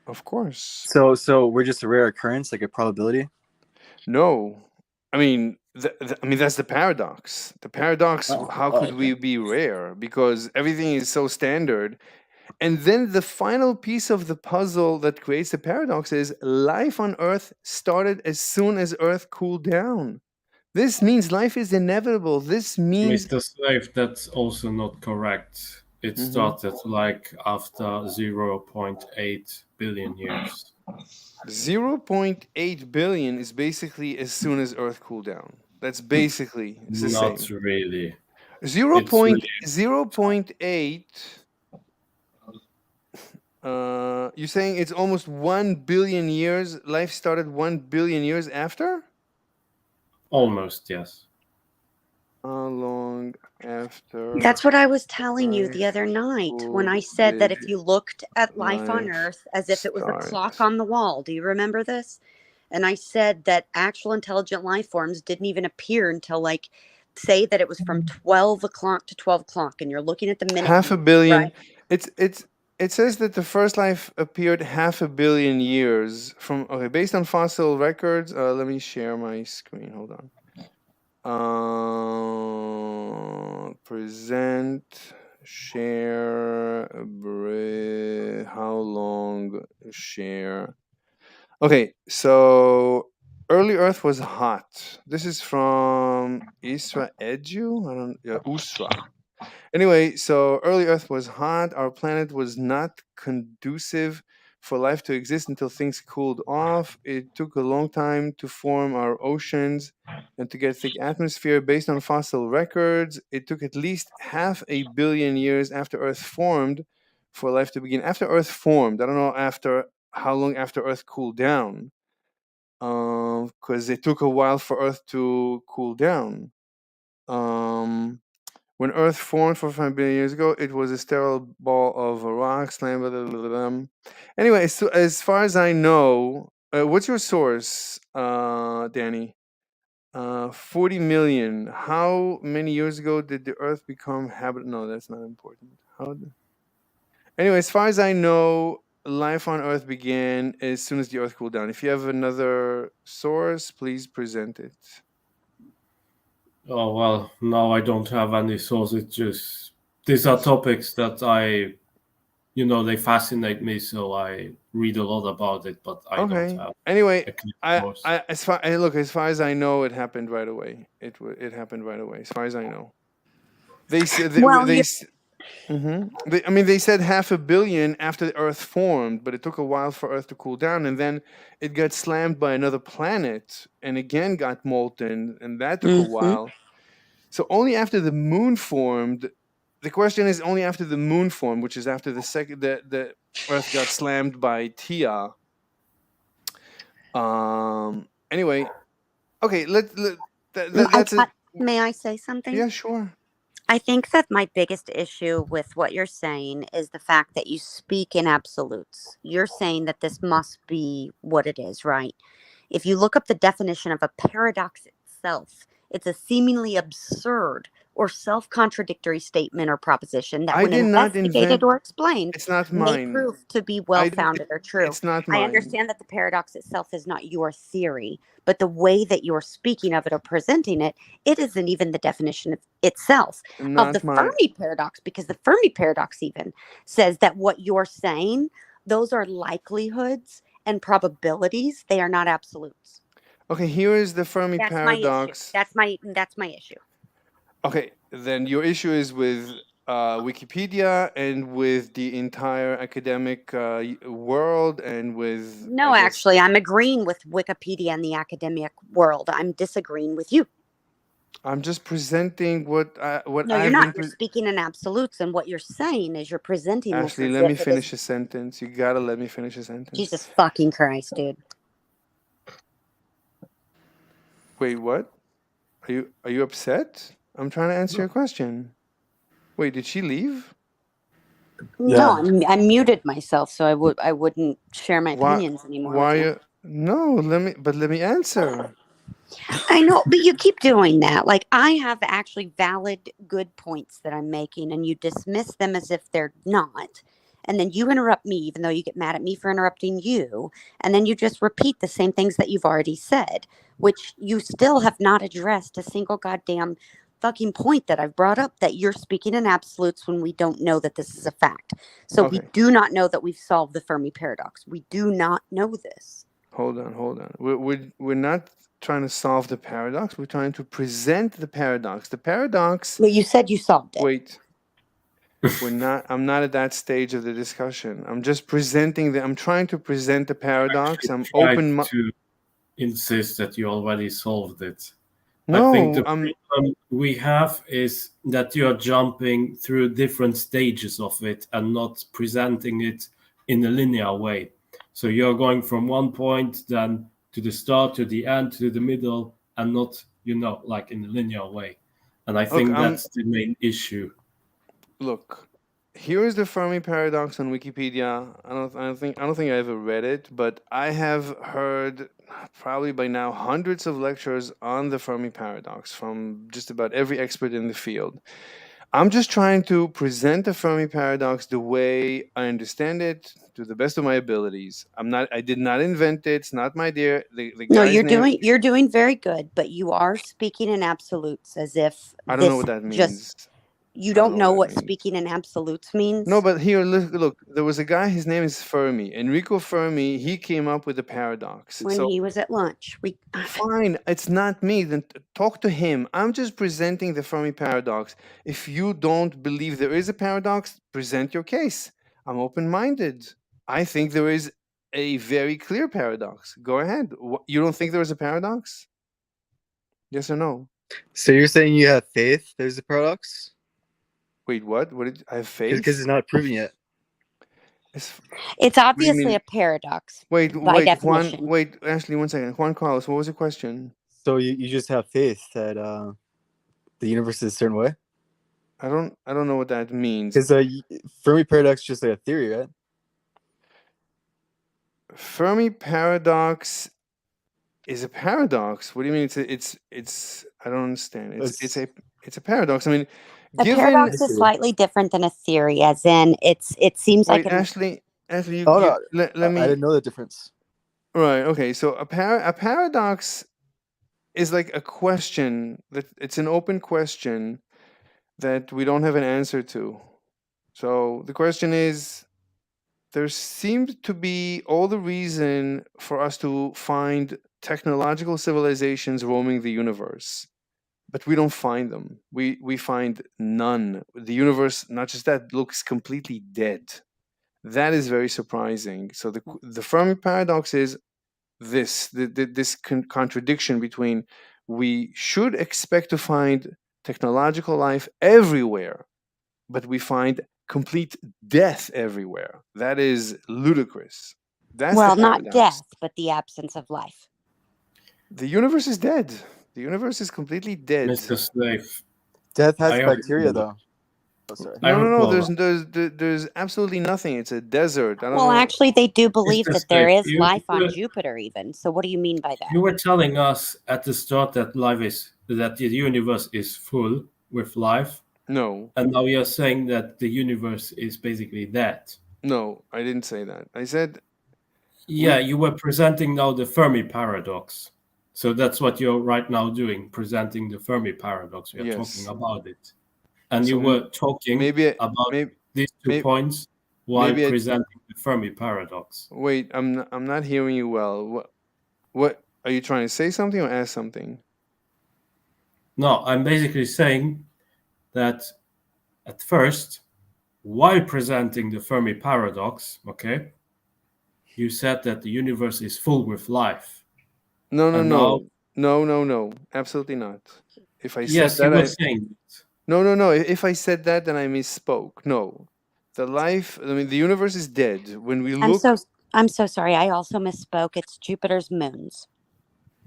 [SPEAKER 1] Of course.
[SPEAKER 7] So we're just a rare occurrence, like a probability.
[SPEAKER 1] No. I mean, that's the paradox. The paradox, how could
[SPEAKER 7] Okay.
[SPEAKER 1] we be rare? Because everything is so standard. And then the final piece of the puzzle that creates the paradox is life on Earth started as soon as Earth cooled down. This means life is inevitable. This means
[SPEAKER 3] Mr. Slave, that's also not correct. It started like after 0.8 billion years.
[SPEAKER 1] 0.8 billion is basically as soon as Earth cooled down. That's basically it's the
[SPEAKER 3] Not
[SPEAKER 1] same.
[SPEAKER 3] really.
[SPEAKER 1] 0.8. You're saying it's almost 1 billion years. Life started 1 billion years after?
[SPEAKER 3] Almost, yes.
[SPEAKER 1] How long after
[SPEAKER 5] That's what I was telling you the
[SPEAKER 1] Earth
[SPEAKER 5] other night when I
[SPEAKER 1] cooled
[SPEAKER 5] said that
[SPEAKER 1] did
[SPEAKER 5] if you looked at life on
[SPEAKER 1] life
[SPEAKER 5] Earth as if it was a clock
[SPEAKER 1] start?
[SPEAKER 5] on the wall. Do you remember this? And I said that actual intelligent life forms didn't even appear until, like, say that it was from 12 o'clock to 12 o'clock, and you're looking at the minute
[SPEAKER 1] Half a
[SPEAKER 5] hand,
[SPEAKER 1] billion.
[SPEAKER 5] right?
[SPEAKER 1] It says that the first life appeared half a billion years from. Okay, based on fossil records. Let me share my screen. Hold on. Present, share, how long, share. Okay, so early Earth was hot. This is from Isra Edu. I don't. Yeah, Usra. Anyway, so early Earth was hot. Our planet was not conducive for life to exist until things cooled off. It took a long time to form our oceans and to get thick atmosphere. Based on fossil records, it took at least half a billion years after Earth formed for life to begin. After Earth formed, I don't know after how long after Earth cooled down, because it took a while for Earth to cool down. When Earth formed 4.5 billion years ago, it was a sterile ball of rocks. Anyway, so as far as I know, what's your source, Danny? 40 million. How many years ago did the Earth become habitable? No, that's not important. Anyway, as far as I know, life on Earth began as soon as the Earth cooled down. If you have another source, please present it.
[SPEAKER 3] Oh, well, now I don't have any source. It's just, these are topics that they fascinate me, so I read a lot about it, but I don't
[SPEAKER 1] Okay.
[SPEAKER 3] have
[SPEAKER 1] Anyway,
[SPEAKER 3] a clear
[SPEAKER 1] I,
[SPEAKER 3] source.
[SPEAKER 1] I as far as I know, it happened right away. It happened right away, as far as I know. They said
[SPEAKER 5] Well,
[SPEAKER 1] they said half a billion after the Earth formed, but it took a while for Earth to cool down, and then it got slammed by another planet, and again got molten, and that took a
[SPEAKER 5] mhm.
[SPEAKER 1] while. So only after the moon formed. The question is only after the moon formed, which is after the Earth got slammed by Tia. Anyway, okay. That's it.
[SPEAKER 5] May I say something?
[SPEAKER 1] Yeah, sure.
[SPEAKER 5] I think that my biggest issue with what you're saying is the fact that you speak in absolutes. You're saying that this must be what it is, right? If you look up the definition of a paradox itself, it's a seemingly absurd or self-contradictory statement or proposition that
[SPEAKER 1] I
[SPEAKER 5] when
[SPEAKER 1] did not
[SPEAKER 5] investigated
[SPEAKER 1] invent.
[SPEAKER 5] or explained
[SPEAKER 1] It's not
[SPEAKER 5] may
[SPEAKER 1] mine.
[SPEAKER 5] prove to be
[SPEAKER 1] I.
[SPEAKER 5] well-founded or true.
[SPEAKER 1] It's not
[SPEAKER 5] I
[SPEAKER 1] mine.
[SPEAKER 5] understand that the paradox itself is not your theory, but the way that you're speaking of it or presenting it, it isn't even the definition of itself of the
[SPEAKER 1] Not mine.
[SPEAKER 5] Fermi paradox, because the Fermi paradox even says that what you're saying, those are likelihoods and probabilities. They are not absolutes.
[SPEAKER 1] Okay, here is the Fermi
[SPEAKER 5] That's my issue.
[SPEAKER 1] paradox.
[SPEAKER 5] That's my issue.
[SPEAKER 1] Okay, then your issue is with Wikipedia and with the entire academic world and with,
[SPEAKER 5] No,
[SPEAKER 1] I guess,
[SPEAKER 5] actually, I'm agreeing with Wikipedia and the academic world. I'm disagreeing with you.
[SPEAKER 1] I'm just presenting what
[SPEAKER 5] No, you're
[SPEAKER 1] I've
[SPEAKER 5] not.
[SPEAKER 1] been.
[SPEAKER 5] You're speaking in absolutes, and what you're saying is you're presenting this
[SPEAKER 1] Ashley,
[SPEAKER 5] as
[SPEAKER 1] let me
[SPEAKER 5] if it
[SPEAKER 1] finish
[SPEAKER 5] is.
[SPEAKER 1] a sentence. You gotta let me finish a sentence.
[SPEAKER 5] Jesus fucking Christ, dude.
[SPEAKER 1] Wait, what? Are you upset? I'm trying to answer your question. Wait, did she leave?
[SPEAKER 5] No, I muted myself so I wouldn't share my
[SPEAKER 1] Why?
[SPEAKER 5] opinions anymore.
[SPEAKER 1] Why?
[SPEAKER 5] With you.
[SPEAKER 1] No, let me answer.
[SPEAKER 5] I know, but you keep doing that. Like, I have actually valid, good points that I'm making, and you dismiss them as if they're not. And then you interrupt me, even though you get mad at me for interrupting you. And then you just repeat the same things that you've already said, which you still have not addressed a single goddamn fucking point that I've brought up, that you're speaking in absolutes when we don't know that this is a fact. So we
[SPEAKER 1] Okay.
[SPEAKER 5] do not know that we've solved the Fermi paradox. We do not know this.
[SPEAKER 1] Hold on. We're not trying to solve the paradox. We're trying to present the paradox. The paradox.
[SPEAKER 5] Well, you said you solved it.
[SPEAKER 1] Wait. I'm not at that stage of the discussion. I'm just presenting I'm trying to present the paradox. I'm open.
[SPEAKER 3] To insist that you already solved it.
[SPEAKER 1] No,
[SPEAKER 3] I think the problem we have is that you're jumping through different stages of it and not presenting it in a linear way. So you're going from one point then to the start, to the end, to the middle, and not, like in a linear way. And I think that's the main issue.
[SPEAKER 1] Look, here is the Fermi paradox on Wikipedia. I don't think I ever read it, but I have heard probably by now hundreds of lectures on the Fermi paradox from just about every expert in the field. I'm just trying to present the Fermi paradox the way I understand it to the best of my abilities. I did not invent it. It's not my idea.
[SPEAKER 5] No, you're doing very good, but you are speaking in absolutes as if
[SPEAKER 1] I don't know what that means.
[SPEAKER 5] You don't know what speaking in absolutes means?
[SPEAKER 1] No, but here, look, there was a guy, his name is Fermi. Enrico Fermi, he came up with the paradox.
[SPEAKER 5] When he was at lunch.
[SPEAKER 1] Fine, it's not me. Then talk to him. I'm just presenting the Fermi paradox. If you don't believe there is a paradox, present your case. I'm open-minded. I think there is a very clear paradox. Go ahead. You don't think there is a paradox? Yes or no?
[SPEAKER 7] So you're saying you have faith there's a paradox?
[SPEAKER 1] Wait, what? What did I have faith?
[SPEAKER 7] Because it's not proven yet.
[SPEAKER 5] It's obviously a paradox.
[SPEAKER 1] Wait,
[SPEAKER 5] definition.
[SPEAKER 1] Wait, Ashley, 1 second. Juan Carlos, what was the question?
[SPEAKER 7] So you just have faith that the universe is a certain way?
[SPEAKER 1] I don't know what that means.
[SPEAKER 7] Because Fermi paradox is just like a theory, right?
[SPEAKER 1] Fermi paradox is a paradox. What do you mean? It's I don't understand. It's a paradox. I mean,
[SPEAKER 5] a paradox is slightly different than a theory, as in it seems like
[SPEAKER 1] Ashley, let me.
[SPEAKER 7] I didn't know the difference.
[SPEAKER 1] Right. Okay. So a paradox is like a question that it's an open question that we don't have an answer to. So the question is, there seems to be all the reason for us to find technological civilizations roaming the universe, but we don't find them. We find none. The universe, not just that, looks completely dead. That is very surprising. So the Fermi paradox is this contradiction between we should expect to find technological life everywhere, but we find complete death everywhere. That is ludicrous. That's
[SPEAKER 5] not death, but the absence of life.
[SPEAKER 1] The universe is dead. The universe is completely dead.
[SPEAKER 3] Mr. Slave.
[SPEAKER 7] Death has bacteria, though. Oh, sorry.
[SPEAKER 1] No. There's absolutely nothing. It's a desert. I don't know.
[SPEAKER 5] Actually, they do believe that there is life on Jupiter, even. So, what do you mean by that?
[SPEAKER 3] You were telling us at the start that the universe is full, with life,
[SPEAKER 1] No,
[SPEAKER 3] and now you're saying that the universe is basically that.
[SPEAKER 1] no, I didn't say that. I said
[SPEAKER 3] Yeah, you were presenting now the Fermi paradox. So that's what you're right now doing, presenting the Fermi paradox. We are talking
[SPEAKER 1] yes.
[SPEAKER 3] about it. And you
[SPEAKER 1] So
[SPEAKER 3] were talking
[SPEAKER 1] maybe,
[SPEAKER 3] about
[SPEAKER 1] maybe,
[SPEAKER 3] these 2
[SPEAKER 1] maybe,
[SPEAKER 3] points while
[SPEAKER 1] maybe.
[SPEAKER 3] presenting the Fermi paradox.
[SPEAKER 1] Wait, I'm not hearing you well. What are you trying to say? Something or ask something?
[SPEAKER 3] No, I'm basically saying that at first, while presenting the Fermi paradox, okay, you said that the universe is full with life.
[SPEAKER 1] No, no,
[SPEAKER 3] And now,
[SPEAKER 1] no. Absolutely not. If I said
[SPEAKER 3] yes, you
[SPEAKER 1] that,
[SPEAKER 3] were saying it.
[SPEAKER 1] no. If I said that, then I misspoke. No, the universe is dead. When we
[SPEAKER 5] I'm
[SPEAKER 1] look,
[SPEAKER 5] so I'm so sorry. I also misspoke. It's Jupiter's moons.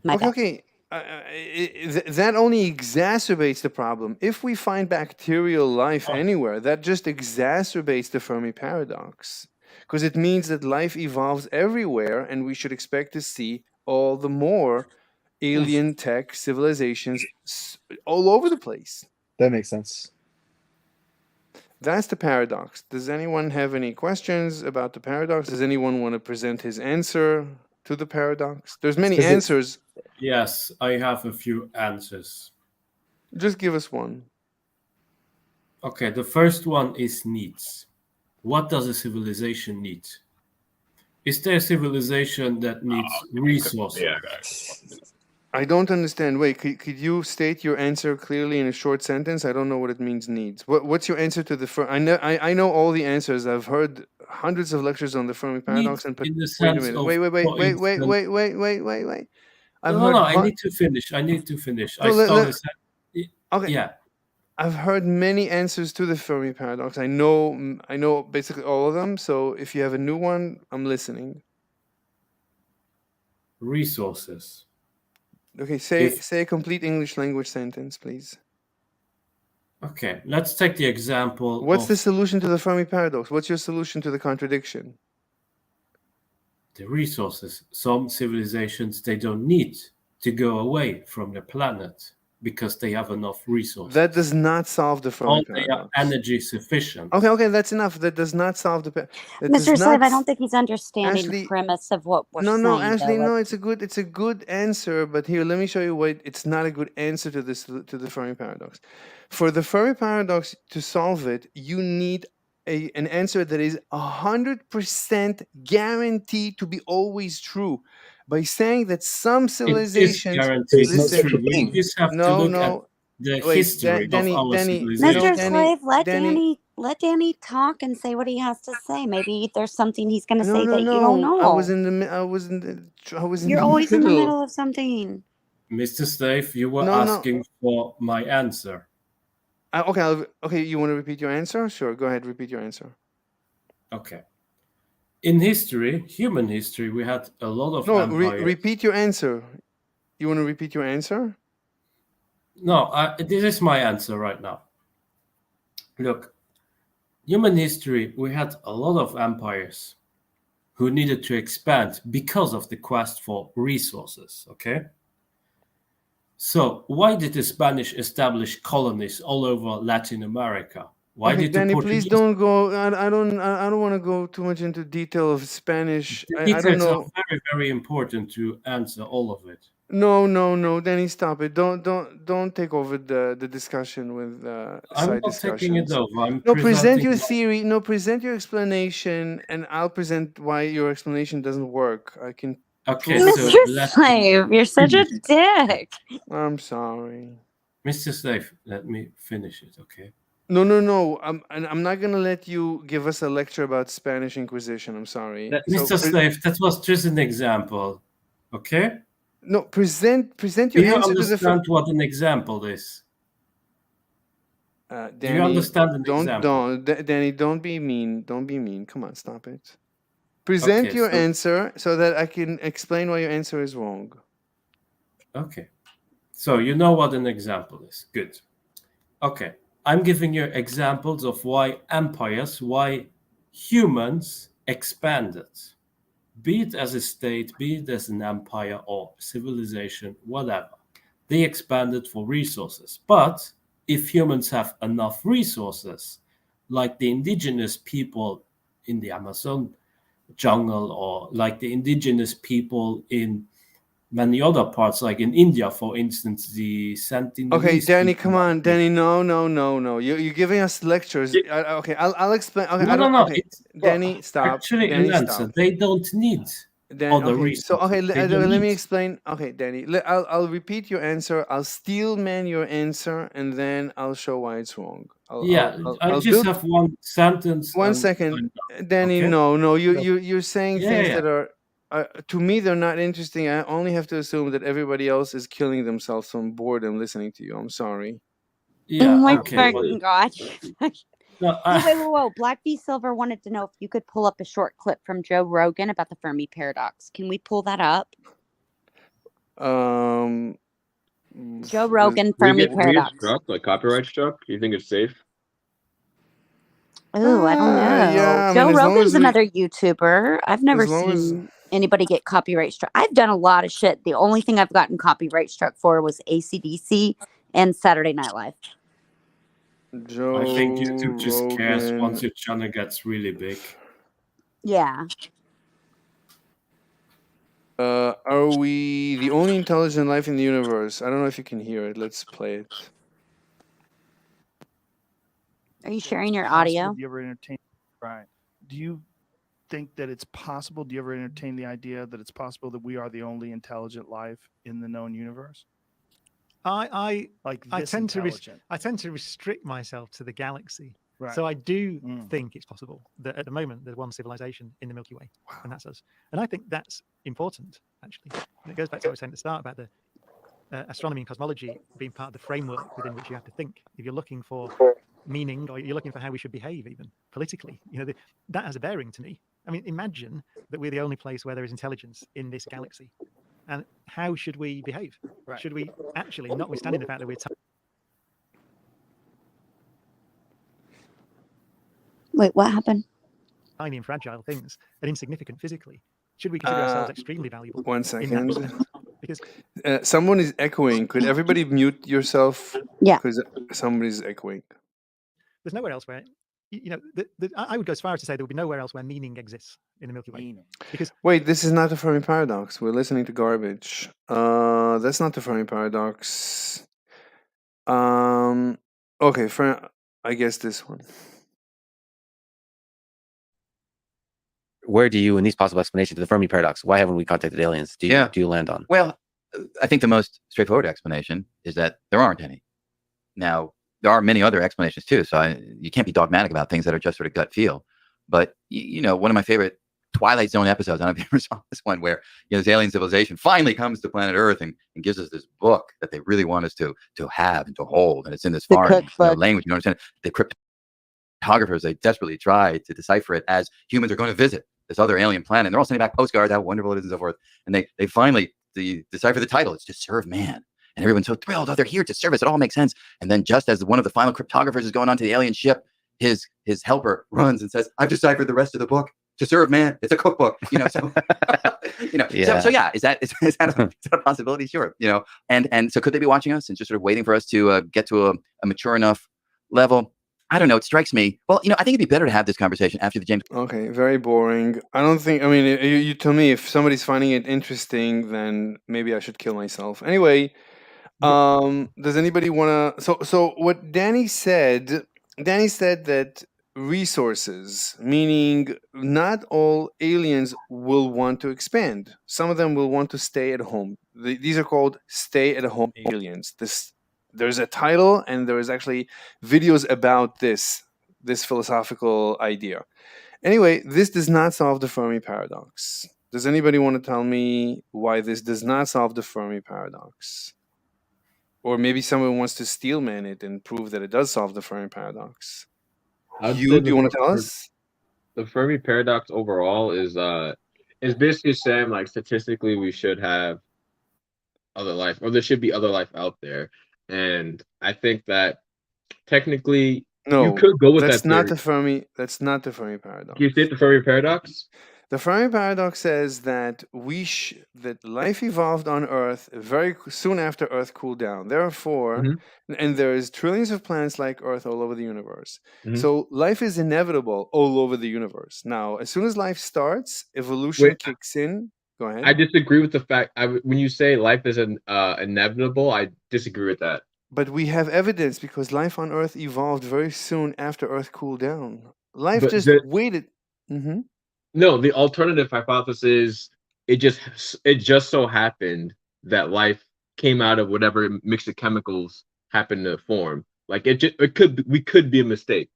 [SPEAKER 5] My bad.
[SPEAKER 1] okay. That only exacerbates the problem. If we find bacterial life anywhere, that just exacerbates the Fermi paradox. Because it means that life evolves everywhere, and we should expect to see all the more alien tech civilizations all over the place.
[SPEAKER 7] That makes sense.
[SPEAKER 1] That's the paradox. Does anyone have any questions about the paradox? Does anyone want to present his answer to the paradox? There's many
[SPEAKER 7] Physics.
[SPEAKER 1] answers.
[SPEAKER 3] Yes, I have a few answers.
[SPEAKER 1] Just give us one.
[SPEAKER 3] Okay, the first one is needs. What does a civilization need? Is there a civilization that needs resources?
[SPEAKER 1] I don't understand. Wait, could you state your answer clearly in a short sentence? I don't know what it means needs. What's your answer to the first? I know all the answers. I've heard hundreds of lectures on the Fermi paradox.
[SPEAKER 3] Needs in the
[SPEAKER 1] Wait a
[SPEAKER 3] sense
[SPEAKER 1] minute.
[SPEAKER 3] of,
[SPEAKER 1] Wait.
[SPEAKER 3] for instance,
[SPEAKER 1] I've
[SPEAKER 3] no,
[SPEAKER 1] heard.
[SPEAKER 3] no, I need to finish. I
[SPEAKER 1] So
[SPEAKER 3] started.
[SPEAKER 1] okay.
[SPEAKER 3] Yeah,
[SPEAKER 1] I've heard many answers to the Fermi paradox. I know basically all of them. So if you have a new one, I'm listening.
[SPEAKER 3] resources.
[SPEAKER 1] Okay, say a complete English language sentence, please.
[SPEAKER 3] Okay, let's take the example.
[SPEAKER 1] What's the solution to the Fermi paradox? What's your solution to the contradiction?
[SPEAKER 3] The resources? Some civilizations, they don't need to go away from the planet because they have enough resources.
[SPEAKER 1] That does not solve the Fermi
[SPEAKER 3] they
[SPEAKER 1] paradox.
[SPEAKER 3] are energy sufficient.
[SPEAKER 1] Okay, that's enough. That does not solve the.
[SPEAKER 5] Mr. Slave, I don't think he's understanding
[SPEAKER 1] Ashley,
[SPEAKER 5] the premise of what we're
[SPEAKER 1] No,
[SPEAKER 5] saying.
[SPEAKER 1] Ashley,
[SPEAKER 5] though.
[SPEAKER 1] no. It's a good answer. But here, let me show you why it's not a good answer to the Fermi paradox. For the Fermi paradox to solve it, you need an answer that is 100% guaranteed to be always true. By saying that some civilizations,
[SPEAKER 3] It is guaranteed
[SPEAKER 7] There's no
[SPEAKER 3] it's
[SPEAKER 7] such a
[SPEAKER 3] true. We
[SPEAKER 7] thing.
[SPEAKER 3] just have to
[SPEAKER 1] no,
[SPEAKER 3] look
[SPEAKER 1] no.
[SPEAKER 3] at the
[SPEAKER 1] Wait,
[SPEAKER 3] history
[SPEAKER 1] Danny,
[SPEAKER 3] of our
[SPEAKER 1] Danny,
[SPEAKER 3] civilization.
[SPEAKER 5] Mr.
[SPEAKER 1] Danny,
[SPEAKER 5] Slave,
[SPEAKER 1] Danny.
[SPEAKER 5] let Danny talk and say what he has to say. Maybe there's something he's going to say
[SPEAKER 1] No,
[SPEAKER 5] that you don't know.
[SPEAKER 1] I was in
[SPEAKER 5] You're
[SPEAKER 1] the
[SPEAKER 5] always in the
[SPEAKER 1] middle.
[SPEAKER 5] middle of something.
[SPEAKER 3] Mr. Slave, you were
[SPEAKER 1] No.
[SPEAKER 3] asking for my answer.
[SPEAKER 1] Okay. You want to repeat your answer? Sure. Go ahead. Repeat your answer.
[SPEAKER 3] Okay. In history, human history, we had a lot of
[SPEAKER 1] No,
[SPEAKER 3] empires.
[SPEAKER 1] repeat your answer. You want to repeat your answer?
[SPEAKER 3] No, this is my answer right now. Look, human history, we had a lot of empires who needed to expand because of the quest for resources, okay? So why did the Spanish establish colonies all over Latin America? Why
[SPEAKER 1] Okay,
[SPEAKER 3] did the
[SPEAKER 1] Danny,
[SPEAKER 3] Portuguese?
[SPEAKER 1] please don't go. I don't want to go too much into detail of Spanish.
[SPEAKER 3] The
[SPEAKER 1] I don't
[SPEAKER 3] details
[SPEAKER 1] know.
[SPEAKER 3] are very, very important to answer all of it.
[SPEAKER 1] No, Danny, stop it. Don't take over the discussion with
[SPEAKER 3] I'm
[SPEAKER 1] side
[SPEAKER 3] not taking it
[SPEAKER 1] discussions.
[SPEAKER 3] over. I'm
[SPEAKER 1] No, present
[SPEAKER 3] presenting
[SPEAKER 1] your
[SPEAKER 3] my-
[SPEAKER 1] theory. No, present your explanation, and I'll present why your explanation doesn't work. I can.
[SPEAKER 3] Okay,
[SPEAKER 1] prove it.
[SPEAKER 3] so
[SPEAKER 5] Mr. Slave, you're such a dick.
[SPEAKER 1] I'm sorry.
[SPEAKER 3] Mr. Slave, let me finish it, okay?
[SPEAKER 1] No. I'm not gonna let you give us a lecture about Spanish Inquisition. I'm sorry.
[SPEAKER 3] Mr. Slave, that was just an example, okay?
[SPEAKER 1] No, present
[SPEAKER 3] Do
[SPEAKER 1] your
[SPEAKER 3] you
[SPEAKER 1] answer to the.
[SPEAKER 3] understand what an example is?
[SPEAKER 1] Danny,
[SPEAKER 3] Do you understand an example?
[SPEAKER 1] Danny, don't be mean. Don't be mean. Come on, stop it. Present
[SPEAKER 3] Okay,
[SPEAKER 1] your
[SPEAKER 3] so-
[SPEAKER 1] answer so that I can explain why your answer is wrong.
[SPEAKER 3] Okay. So you know what an example is. Good. Okay. I'm giving you examples of why empires, why humans expanded. Be it as a state, be it as an empire or civilization, whatever. They expanded for resources. But if humans have enough resources, like the indigenous people in the Amazon jungle, or like the indigenous people in many other parts, like in India, for instance, the Sentinelese.
[SPEAKER 1] Okay, Danny,
[SPEAKER 3] people.
[SPEAKER 1] come on, Danny. No. You're giving us lectures. Okay, I'll explain. Okay, I don't.
[SPEAKER 3] No.
[SPEAKER 1] Okay,
[SPEAKER 3] It's
[SPEAKER 1] Danny, stop.
[SPEAKER 3] actually
[SPEAKER 1] Danny,
[SPEAKER 3] an answer.
[SPEAKER 1] stop.
[SPEAKER 3] They don't need other
[SPEAKER 1] Okay,
[SPEAKER 3] resources.
[SPEAKER 1] so okay,
[SPEAKER 3] They don't
[SPEAKER 1] let me
[SPEAKER 3] need-
[SPEAKER 1] explain. Okay, Danny, I'll repeat your answer. I'll steel man your answer, and then I'll show why it's wrong.
[SPEAKER 3] I
[SPEAKER 1] I'll
[SPEAKER 3] just
[SPEAKER 1] build
[SPEAKER 3] have one sentence.
[SPEAKER 1] one
[SPEAKER 3] and
[SPEAKER 1] second,
[SPEAKER 3] I'm
[SPEAKER 1] Danny.
[SPEAKER 3] okay.
[SPEAKER 1] No, you're saying
[SPEAKER 3] Yeah,
[SPEAKER 1] things
[SPEAKER 3] yeah.
[SPEAKER 1] that are to me they're not interesting. I only have to assume that everybody else is killing themselves from boredom listening to you. I'm sorry.
[SPEAKER 3] Yeah,
[SPEAKER 5] Oh my
[SPEAKER 3] okay.
[SPEAKER 5] fucking god.
[SPEAKER 3] No,
[SPEAKER 5] Whoa. Black V Silver wanted to know if you could pull up a short clip from Joe Rogan about the Fermi paradox. Can we pull that up? Joe Rogan Fermi
[SPEAKER 2] We get
[SPEAKER 5] paradox.
[SPEAKER 2] struck, like copyright struck. Do you think it's safe?
[SPEAKER 5] Oh, I don't know.
[SPEAKER 1] Yeah, I
[SPEAKER 5] Joe
[SPEAKER 1] mean, as long
[SPEAKER 5] Rogan's
[SPEAKER 1] as we-
[SPEAKER 5] another YouTuber. I've never
[SPEAKER 1] as long as-
[SPEAKER 5] seen anybody get copyright struck. I've done a lot of shit. The only thing I've gotten copyright struck for was AC/DC and Saturday Night Live.
[SPEAKER 1] Joe
[SPEAKER 3] I think YouTube just cares
[SPEAKER 1] Rogan.
[SPEAKER 3] once your channel gets really big.
[SPEAKER 5] Yeah.
[SPEAKER 1] Are we the only intelligent life in the universe? I don't know if you can hear it. Let's play it.
[SPEAKER 5] Are you sharing your
[SPEAKER 8] Possible?
[SPEAKER 5] audio?
[SPEAKER 8] Do you ever entertain? Right. Do you think that it's possible? Do you ever entertain the idea that it's possible that we are the only intelligent life in the known universe?
[SPEAKER 9] I
[SPEAKER 8] Like
[SPEAKER 9] I
[SPEAKER 8] this
[SPEAKER 9] tend to
[SPEAKER 8] intelligent.
[SPEAKER 9] I tend to restrict myself to the galaxy.
[SPEAKER 8] Right.
[SPEAKER 9] So I do
[SPEAKER 8] Mm.
[SPEAKER 9] think it's possible that at the moment there's one civilization in the Milky Way,
[SPEAKER 8] Wow.
[SPEAKER 9] and that's us. And I think that's important, actually. And it goes back to what I was saying at the start about the astronomy and cosmology being part of the framework within which you have to think. If you're looking for meaning, or you're looking for how we should behave, even politically, that has a bearing to me. I mean, imagine that we're the only place where there is intelligence in this galaxy, and how should we behave?
[SPEAKER 8] Right.
[SPEAKER 9] Should we actually, notwithstanding the fact that we're
[SPEAKER 5] Wait, what happened?
[SPEAKER 9] tiny and fragile things and insignificant physically, should we consider ourselves extremely valuable?
[SPEAKER 1] 1
[SPEAKER 9] in that
[SPEAKER 1] second.
[SPEAKER 9] respect? Because
[SPEAKER 1] Someone is echoing. Could everybody mute yourself?
[SPEAKER 5] Yeah.
[SPEAKER 1] Because somebody's echoing.
[SPEAKER 9] there's nowhere else where, I would go as far as to say there would be nowhere else where meaning exists in the Milky Way.
[SPEAKER 8] Meaning.
[SPEAKER 9] Because
[SPEAKER 1] Wait, this is not the Fermi paradox. We're listening to garbage. That's not the Fermi paradox. Okay, I guess this one.
[SPEAKER 10] Where do you, in these possible explanations to the Fermi paradox, why haven't we contacted aliens? Do you land on?
[SPEAKER 11] Well, I think the most straightforward explanation is that there aren't any. Now, there are many other explanations too, so you can't be dogmatic about things that are just sort of gut feel. But one of my favorite Twilight Zone episodes, I don't know if you ever saw this one, where this alien civilization finally comes to planet Earth and gives us this book that they really want us to have and to hold, and it's in this foreign language. You understand? The cryptographers, they desperately try to decipher it as humans are going to visit this other alien planet. And they're all sending back postcards, how wonderful it is and so forth. And they finally decipher the title. It's To Serve Man. And everyone's so thrilled. Oh, they're here to serve us. It all makes sense. And then just as one of the final cryptographers is going onto the alien ship, his helper runs and says, "I've deciphered the rest of the book. To Serve Man. It's a cookbook."
[SPEAKER 10] Yeah.
[SPEAKER 11] So yeah, is that a possibility? Sure. And so could they be watching us and just sort of waiting for us to get to a mature enough level? I don't know. It strikes me. Well, I think it'd be better to have this conversation after the James.
[SPEAKER 1] Okay, very boring. I don't think. I mean, you tell me if somebody's finding it interesting, then maybe I should kill myself. Anyway, does anybody want to? So what Danny said. Danny said that resources, meaning not all aliens will want to expand. Some of them will want to stay at home. These are called stay-at-home aliens. There's a title, and there is actually videos about this philosophical idea. Anyway, this does not solve the Fermi paradox. Does anybody want to tell me why this does not solve the Fermi paradox? Or maybe someone wants to steelman it and prove that it does solve the Fermi paradox. Do you want to tell us?
[SPEAKER 2] The Fermi paradox overall is basically saying, like, statistically we should have other life, or there should be other life out there. And I think that technically you could go with
[SPEAKER 1] that's
[SPEAKER 2] that
[SPEAKER 1] not
[SPEAKER 2] theory.
[SPEAKER 1] the Fermi. That's not the Fermi paradox.
[SPEAKER 2] Can you state the Fermi paradox?
[SPEAKER 1] The Fermi paradox says that that life evolved on Earth soon after Earth cooled down. Therefore, and there is trillions of planets like Earth all over the universe. So life is inevitable all over the universe. Now, as soon as life starts, evolution
[SPEAKER 2] Wait,
[SPEAKER 1] kicks in. Go ahead.
[SPEAKER 2] I disagree with the fact. When you say life is inevitable, I disagree with that.
[SPEAKER 1] But we have evidence because life on Earth evolved very soon after Earth cooled down. Life
[SPEAKER 2] But
[SPEAKER 1] just waited. Mm-hmm.
[SPEAKER 2] No, the alternative hypothesis, it just so happened that life came out of whatever mix of chemicals happened to form. Like we could be a mistake.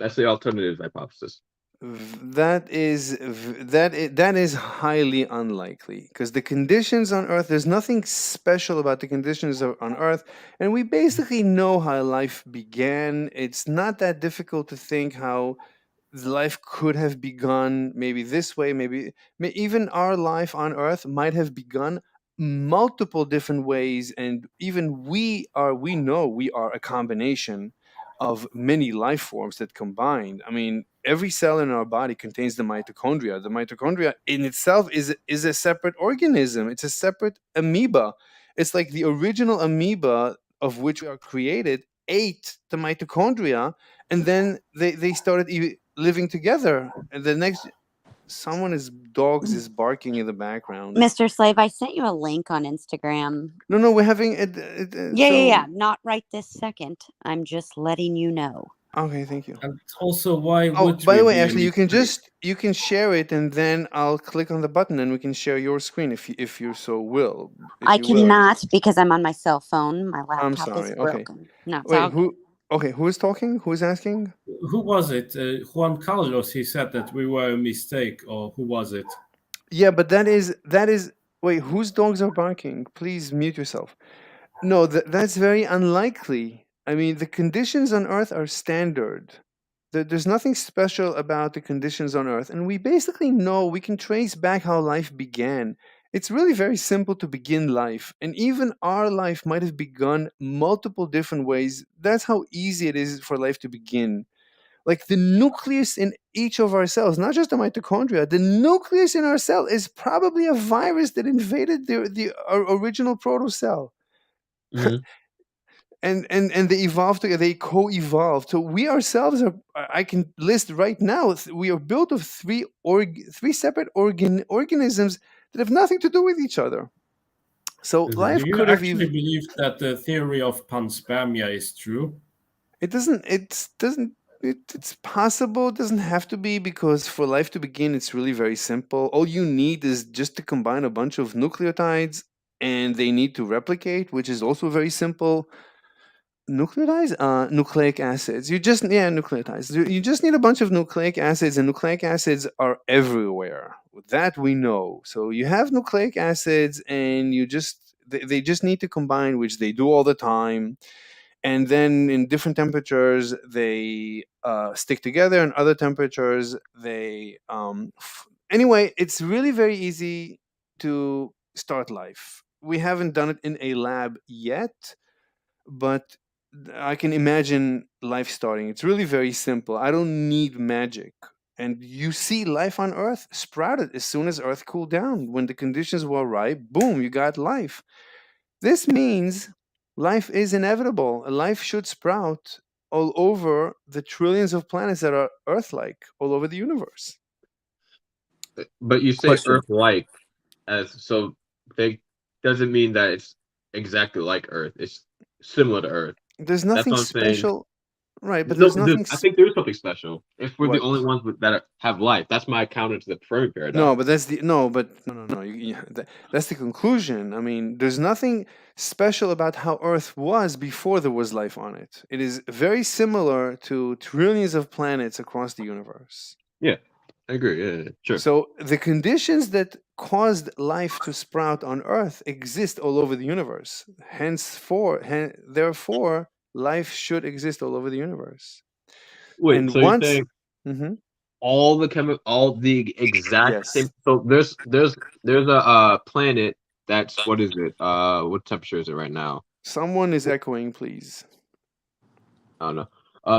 [SPEAKER 2] That's the alternative hypothesis.
[SPEAKER 1] That is highly unlikely because the conditions on Earth, there's nothing special about the conditions on Earth, and we basically know how life began. It's not that difficult to think how life could have begun maybe this way, maybe even our life on Earth might have begun multiple different ways, and even we know we are a combination of many life forms that combined. I mean, every cell in our body contains the mitochondria. The mitochondria in itself is a separate organism. It's a separate amoeba. It's like the original amoeba of which we are created ate the mitochondria, and then they started living together. And the next, dogs is barking in the background.
[SPEAKER 5] Mr. Slave, I sent you a link on Instagram.
[SPEAKER 1] No, we're having it.
[SPEAKER 5] Yeah. Not right this second. I'm just letting you know.
[SPEAKER 1] Okay, thank you.
[SPEAKER 3] And also, why
[SPEAKER 1] Oh,
[SPEAKER 3] would
[SPEAKER 1] by
[SPEAKER 3] we
[SPEAKER 1] the way,
[SPEAKER 3] be a
[SPEAKER 1] actually, you
[SPEAKER 3] mistake?
[SPEAKER 1] can share it, and then I'll click on the button, and we can share your screen if you so will.
[SPEAKER 5] I cannot because I'm on my cell phone. My
[SPEAKER 1] I'm
[SPEAKER 5] laptop
[SPEAKER 1] sorry.
[SPEAKER 5] is
[SPEAKER 1] Okay.
[SPEAKER 5] broken. No, it's
[SPEAKER 1] Wait,
[SPEAKER 5] all good.
[SPEAKER 1] who is talking? Who is asking?
[SPEAKER 3] Who was it? Juan Carlos. He said that we were a mistake, or who was it?
[SPEAKER 1] Yeah, but that is. Wait, whose dogs are barking? Please mute yourself. No, that's very unlikely. I mean, the conditions on Earth are standard. There's nothing special about the conditions on Earth, and we basically know we can trace back how life began. It's really very simple to begin life, and even our life might have begun multiple different ways. That's how easy it is for life to begin. Like the nucleus in each of our cells, not just the mitochondria, the nucleus in our cell is probably a virus that invaded the original protocell. And they evolved together, they co-evolved. So we ourselves are, I can list right now, we are built of three separate organisms that have nothing to do with each other. So life
[SPEAKER 3] Do you
[SPEAKER 1] could have
[SPEAKER 3] actually believe that the theory of panspermia is true?
[SPEAKER 1] It's possible. It doesn't have to be, because for life to begin, it's really very simple. All you need is just to combine a bunch of nucleotides, and they need to replicate, which is also very simple. Nucleotides? Nucleic acids. Nucleotides. You just need a bunch of nucleic acids, and nucleic acids are everywhere. That we know. So you have nucleic acids, and they just need to combine, which they do all the time. And then in different temperatures, they stick together. In other temperatures, they anyway. It's really very easy to start life. We haven't done it in a lab yet, but I can imagine life starting. It's really very simple. I don't need magic. And you see life on Earth sprouted as soon as Earth cooled down. When the conditions were right, boom, you got life. This means life is inevitable. Life should sprout all over the trillions of planets that are Earth-like all over the universe.
[SPEAKER 2] But you say
[SPEAKER 1] Question.
[SPEAKER 2] Earth-like, so they doesn't mean that it's exactly like Earth. It's similar to Earth.
[SPEAKER 1] There's nothing
[SPEAKER 2] That's what I'm
[SPEAKER 1] special.
[SPEAKER 2] saying.
[SPEAKER 1] Right, but
[SPEAKER 2] No,
[SPEAKER 1] there's nothing.
[SPEAKER 2] I think there is something special. If we're
[SPEAKER 1] What?
[SPEAKER 2] the only ones that have life, that's my counter to the Fermi paradox.
[SPEAKER 1] No, but no. That's the conclusion. I mean, there's nothing special about how Earth was before there was life on it. It is very similar to trillions of planets across the universe.
[SPEAKER 2] Yeah, I agree. Yeah, sure.
[SPEAKER 1] So the conditions that caused life to sprout on Earth exist all over the universe. Therefore, life should exist all over the universe.
[SPEAKER 2] Wait,
[SPEAKER 1] and
[SPEAKER 2] so
[SPEAKER 1] once,
[SPEAKER 2] you're saying
[SPEAKER 1] Mhm.
[SPEAKER 2] all the exact
[SPEAKER 1] Yes.
[SPEAKER 2] same? So there's a planet that's, what is it? What temperature is it right now?
[SPEAKER 1] Someone is echoing, please.
[SPEAKER 2] I don't know.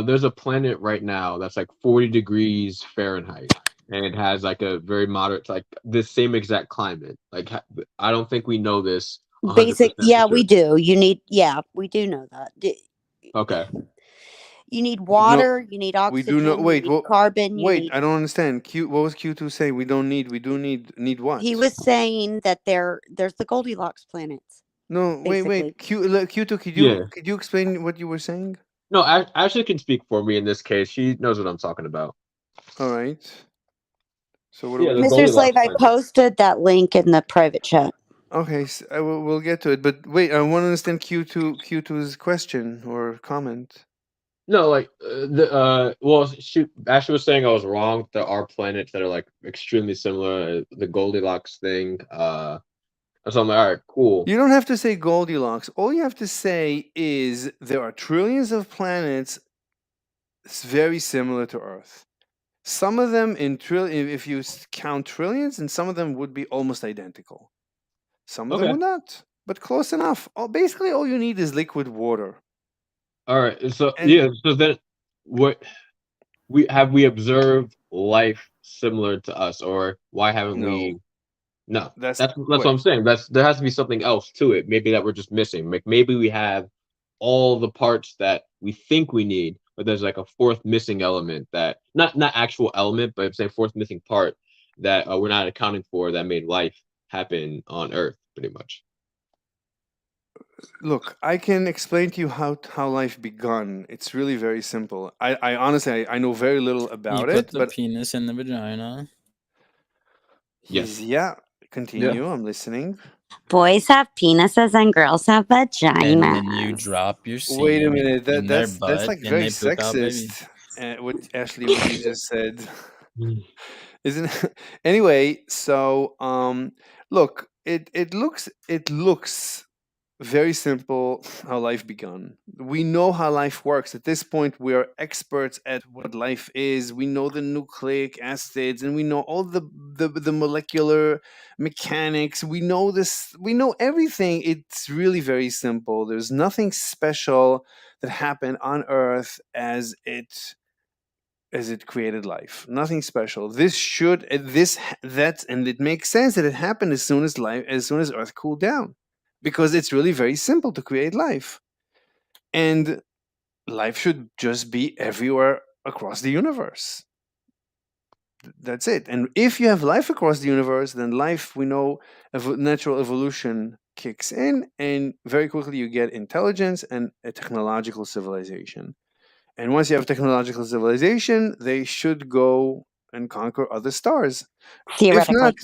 [SPEAKER 2] There's a planet right now that's like 40 degrees Fahrenheit. and has like a very moderate, like this same exact climate. Like I don't think we know this 100% for
[SPEAKER 5] Yeah, we
[SPEAKER 2] sure.
[SPEAKER 5] do. We do know that.
[SPEAKER 2] Okay.
[SPEAKER 5] You need
[SPEAKER 1] No,
[SPEAKER 5] water, you need
[SPEAKER 1] we do not.
[SPEAKER 5] oxygen, you
[SPEAKER 1] Wait,
[SPEAKER 5] need carbon, you
[SPEAKER 1] wait.
[SPEAKER 5] need.
[SPEAKER 1] I don't understand. What was Q2 saying? We don't need. We do need what?
[SPEAKER 5] He was saying that there's the Goldilocks planets,
[SPEAKER 1] No, wait,
[SPEAKER 5] basically.
[SPEAKER 1] Q2.
[SPEAKER 2] Yeah.
[SPEAKER 1] Could you explain what you were saying?
[SPEAKER 2] No, Ashley can speak for me in this case. She knows what I'm talking about.
[SPEAKER 1] All right. So what are
[SPEAKER 2] Yeah,
[SPEAKER 1] we
[SPEAKER 2] the
[SPEAKER 5] Mr.
[SPEAKER 1] talking
[SPEAKER 5] Slave,
[SPEAKER 2] Goldilocks
[SPEAKER 5] I
[SPEAKER 2] planet.
[SPEAKER 5] posted that link in the private chat.
[SPEAKER 1] Okay, we'll get to it. But wait, I want to understand Q2's question or comment.
[SPEAKER 2] No, like well, Ashley was saying I was wrong. There are planets that are like extremely similar. The Goldilocks thing. So I'm like, all right, cool.
[SPEAKER 1] You don't have to say Goldilocks. All you have to say is there are trillions of planets very similar to Earth. Some of them if you count trillions, and some of them would be almost identical. Some of them
[SPEAKER 2] Okay.
[SPEAKER 1] would not, but close enough. Basically, all you need is liquid water.
[SPEAKER 2] All right. So
[SPEAKER 1] And
[SPEAKER 2] yeah. So then, what we observed life similar to us, or why haven't
[SPEAKER 1] no,
[SPEAKER 2] we? No,
[SPEAKER 1] that's
[SPEAKER 2] that's what I'm saying. There has to be something else to it. Maybe that we're just missing. Like maybe we have all the parts that we think we need, but there's like a fourth missing element that not actual element, but I'm saying fourth missing part that we're not accounting for that made life happen on Earth, pretty much.
[SPEAKER 1] Look, I can explain to you how life begun. It's really very simple. I honestly I know very little
[SPEAKER 6] You
[SPEAKER 1] about
[SPEAKER 6] put
[SPEAKER 1] it,
[SPEAKER 6] the
[SPEAKER 1] but
[SPEAKER 6] penis in the vagina.
[SPEAKER 2] Yes.
[SPEAKER 1] yeah. Continue. I'm listening.
[SPEAKER 5] Boys have penises and girls have vaginas.
[SPEAKER 6] And then you drop your
[SPEAKER 1] Wait a
[SPEAKER 6] seed
[SPEAKER 1] minute.
[SPEAKER 6] in their
[SPEAKER 1] That's
[SPEAKER 6] butt
[SPEAKER 1] like
[SPEAKER 6] and
[SPEAKER 1] very
[SPEAKER 6] they poop out babies.
[SPEAKER 1] sexist. What Ashley, what you just said, isn't it? Anyway? So look, it looks very simple how life begun. We know how life works. At this point, we are experts at what life is. We know the nucleic acids, and we know all the molecular mechanics. We know this. We know everything. It's really very simple. There's nothing special that happened on Earth as it created life. Nothing special. This should this that and it makes sense that it happened as soon as Earth cooled down, because it's really very simple to create life, and life should just be everywhere across the universe. That's it. And if you have life across the universe, then life, we know, natural evolution kicks in, and very quickly you get intelligence and a technological civilization. And once you have technological civilization, they should go and conquer other stars. If
[SPEAKER 5] Theoretically.
[SPEAKER 1] not,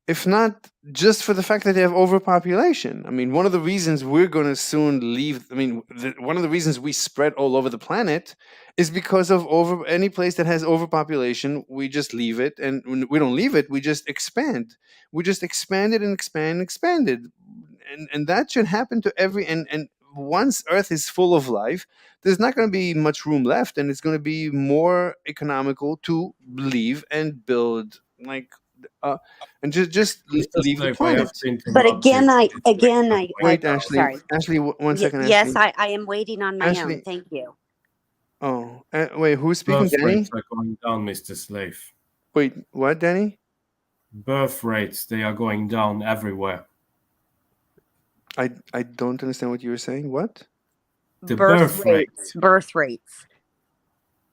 [SPEAKER 1] if not just for the fact that they have overpopulation. I mean, one of the reasons we're going to soon leave, I mean, one of the reasons we spread all over the planet is because of any place that has overpopulation, we just leave it. And when we don't leave it, we just expand. We just expanded and expanded. And that should happen to and once Earth is full of life, there's not going to be much room left, and it's going to be more economical to leave and build and just
[SPEAKER 3] Mr.
[SPEAKER 1] leave the
[SPEAKER 3] Slave, I have
[SPEAKER 1] planet.
[SPEAKER 3] to
[SPEAKER 5] But
[SPEAKER 3] interrupt you.
[SPEAKER 1] Wait, Ashley.
[SPEAKER 5] sorry.
[SPEAKER 1] Ashley, one second.
[SPEAKER 5] Yes,
[SPEAKER 1] Ashley.
[SPEAKER 5] I am waiting on my own.
[SPEAKER 1] Ashley.
[SPEAKER 5] Thank you.
[SPEAKER 1] Oh, wait. Who's speaking?
[SPEAKER 3] Birth
[SPEAKER 1] Danny.
[SPEAKER 3] rates are going down, Mr. Slave.
[SPEAKER 1] Wait, what, Danny?
[SPEAKER 3] Birth rates, they are going down everywhere.
[SPEAKER 1] I don't understand what you were saying. What?
[SPEAKER 3] The
[SPEAKER 5] birth rates. Birth rates.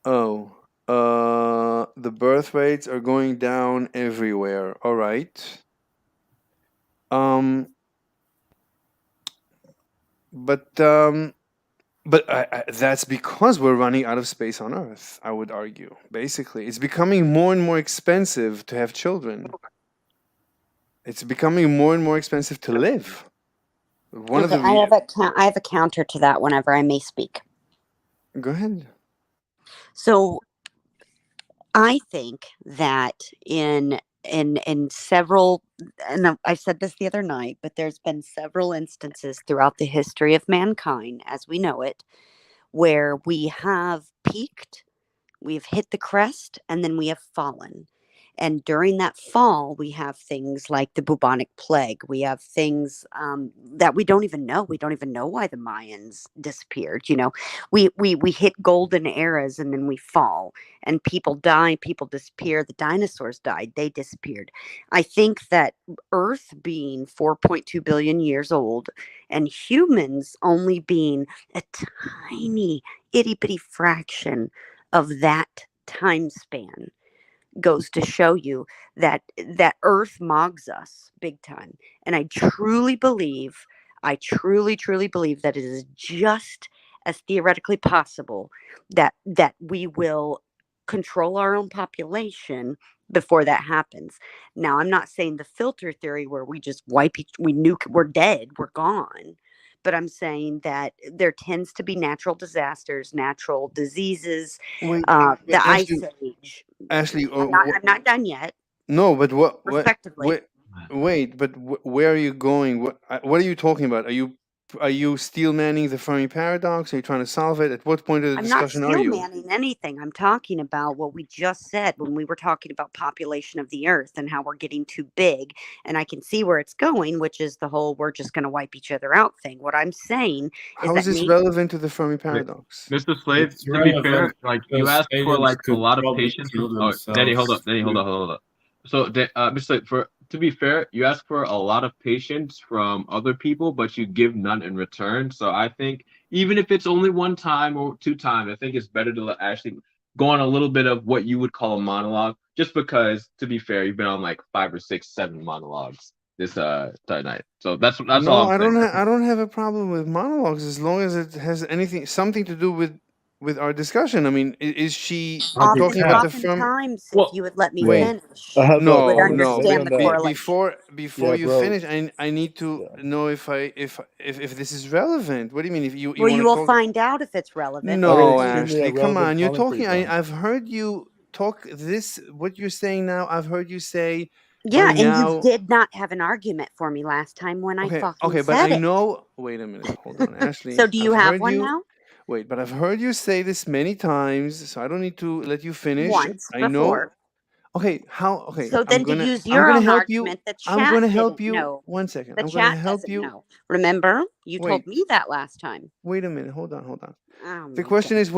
[SPEAKER 1] Oh, the birth rates are going down everywhere. All right. But that's because we're running out of space on Earth, I would argue. Basically, it's becoming more and more expensive to have children. It's becoming more and more expensive to live.
[SPEAKER 5] I have a counter to that whenever I may speak.
[SPEAKER 1] Go ahead.
[SPEAKER 5] So I think that in several, and I said this the other night, but there's been several instances throughout the history of mankind as we know it, where we have peaked, we've hit the crest, and then we have fallen. And during that fall, we have things like the bubonic plague. We have things that we don't even know. We don't even know why the Mayans disappeared. You know, we hit golden eras and then we fall, and people die, people disappear. The dinosaurs died, they disappeared. I think that Earth being 4.2 billion years old and humans only being a tiny itty bitty fraction of that time span goes to show you that Earth mogs us big time. And I truly believe that it is just as theoretically possible that we will control our own population before that happens. Now, I'm not saying the filter theory where we just we nuke, we're dead, we're gone. But I'm saying that there tends to be natural disasters, natural diseases,
[SPEAKER 1] Wait,
[SPEAKER 5] the
[SPEAKER 1] Ashley,
[SPEAKER 5] ice age.
[SPEAKER 1] Ashley,
[SPEAKER 5] I'm not done yet.
[SPEAKER 1] no, but
[SPEAKER 5] Respectively.
[SPEAKER 1] wait, but where are you going? What are you talking about? Are you steel manning the Fermi paradox? Are you trying to solve it? At what point of the
[SPEAKER 5] I'm not
[SPEAKER 1] discussion are
[SPEAKER 5] steel
[SPEAKER 1] you?
[SPEAKER 5] manning anything. I'm talking about what we just said when we were talking about population of the earth and how we're getting too big. And I can see where it's going, which is the whole we're just going to wipe each other out thing. What I'm saying is
[SPEAKER 1] How is
[SPEAKER 5] that
[SPEAKER 1] this relevant to the Fermi paradox?
[SPEAKER 2] Mr. Slave,
[SPEAKER 3] It's
[SPEAKER 2] to be fair,
[SPEAKER 3] relevant
[SPEAKER 2] like you
[SPEAKER 3] because
[SPEAKER 2] asked for
[SPEAKER 3] aliens
[SPEAKER 2] like a
[SPEAKER 3] could
[SPEAKER 2] lot of
[SPEAKER 3] probably
[SPEAKER 2] patience
[SPEAKER 3] kill
[SPEAKER 2] from. Oh, Danny, hold up,
[SPEAKER 3] themselves
[SPEAKER 2] Danny, hold
[SPEAKER 3] too.
[SPEAKER 2] up, hold up. So, Mr. Slave, to be fair, you ask for a lot of patience from other people, but you give none in return. So I think even if it's only one time or two times, I think it's better to actually go on a little bit of what you would call a monologue, just because, to be fair, you've been on like 5 or 6, 7 monologues this night. So that's
[SPEAKER 1] No,
[SPEAKER 2] all I'm
[SPEAKER 1] I don't.
[SPEAKER 2] saying.
[SPEAKER 1] I don't have a problem with monologues as long as it has something to do with our discussion. I mean, is she talking about the Fermi?
[SPEAKER 5] oftentimes, if
[SPEAKER 2] Well,
[SPEAKER 5] you would let me
[SPEAKER 7] Yeah.
[SPEAKER 5] finish,
[SPEAKER 7] I have
[SPEAKER 5] you would
[SPEAKER 1] No,
[SPEAKER 7] maybe
[SPEAKER 1] no.
[SPEAKER 5] understand
[SPEAKER 7] on
[SPEAKER 5] the
[SPEAKER 7] that.
[SPEAKER 5] correlation.
[SPEAKER 1] Before
[SPEAKER 7] Yeah,
[SPEAKER 1] you
[SPEAKER 7] bro.
[SPEAKER 1] finish, I need to
[SPEAKER 7] Yeah.
[SPEAKER 1] know if this is relevant. What do you mean? If you
[SPEAKER 5] Well,
[SPEAKER 1] want
[SPEAKER 5] you
[SPEAKER 1] to
[SPEAKER 5] will
[SPEAKER 1] talk?
[SPEAKER 5] find out if it's relevant
[SPEAKER 7] Okay,
[SPEAKER 1] No,
[SPEAKER 5] because
[SPEAKER 7] just give me a
[SPEAKER 1] Ashley, come
[SPEAKER 7] relevant
[SPEAKER 1] on. You're
[SPEAKER 7] comment for you,
[SPEAKER 1] talking.
[SPEAKER 7] bro.
[SPEAKER 1] I've heard you talk this. What you're saying now, I've heard you say
[SPEAKER 5] yeah,
[SPEAKER 1] right
[SPEAKER 5] and you
[SPEAKER 1] now.
[SPEAKER 5] did not have an argument for me last time when I
[SPEAKER 1] Okay,
[SPEAKER 5] fucking
[SPEAKER 1] okay, but
[SPEAKER 5] said
[SPEAKER 1] I
[SPEAKER 5] it.
[SPEAKER 1] know. Wait a minute. Hold on,
[SPEAKER 5] So
[SPEAKER 1] Ashley.
[SPEAKER 5] do you
[SPEAKER 1] I've
[SPEAKER 5] have
[SPEAKER 1] heard
[SPEAKER 5] one
[SPEAKER 1] you.
[SPEAKER 5] now?
[SPEAKER 1] Wait, but I've heard you say this many times, so I don't need to let you finish.
[SPEAKER 5] Once
[SPEAKER 1] I know.
[SPEAKER 5] before.
[SPEAKER 1] Okay, how? Okay,
[SPEAKER 5] So then to use
[SPEAKER 1] I'm
[SPEAKER 5] your
[SPEAKER 1] gonna
[SPEAKER 5] own
[SPEAKER 1] help you.
[SPEAKER 5] argument, the
[SPEAKER 1] I'm
[SPEAKER 5] chat
[SPEAKER 1] gonna help
[SPEAKER 5] didn't
[SPEAKER 1] you.
[SPEAKER 5] know.
[SPEAKER 1] 1 second.
[SPEAKER 5] The
[SPEAKER 1] I'm gonna
[SPEAKER 5] chat
[SPEAKER 1] help
[SPEAKER 5] doesn't
[SPEAKER 1] you.
[SPEAKER 5] know. Remember? You
[SPEAKER 1] Wait,
[SPEAKER 5] told me that last time.
[SPEAKER 1] wait a minute. Hold on, hold on.
[SPEAKER 5] Oh
[SPEAKER 1] The
[SPEAKER 5] my
[SPEAKER 1] question
[SPEAKER 5] god.
[SPEAKER 1] is,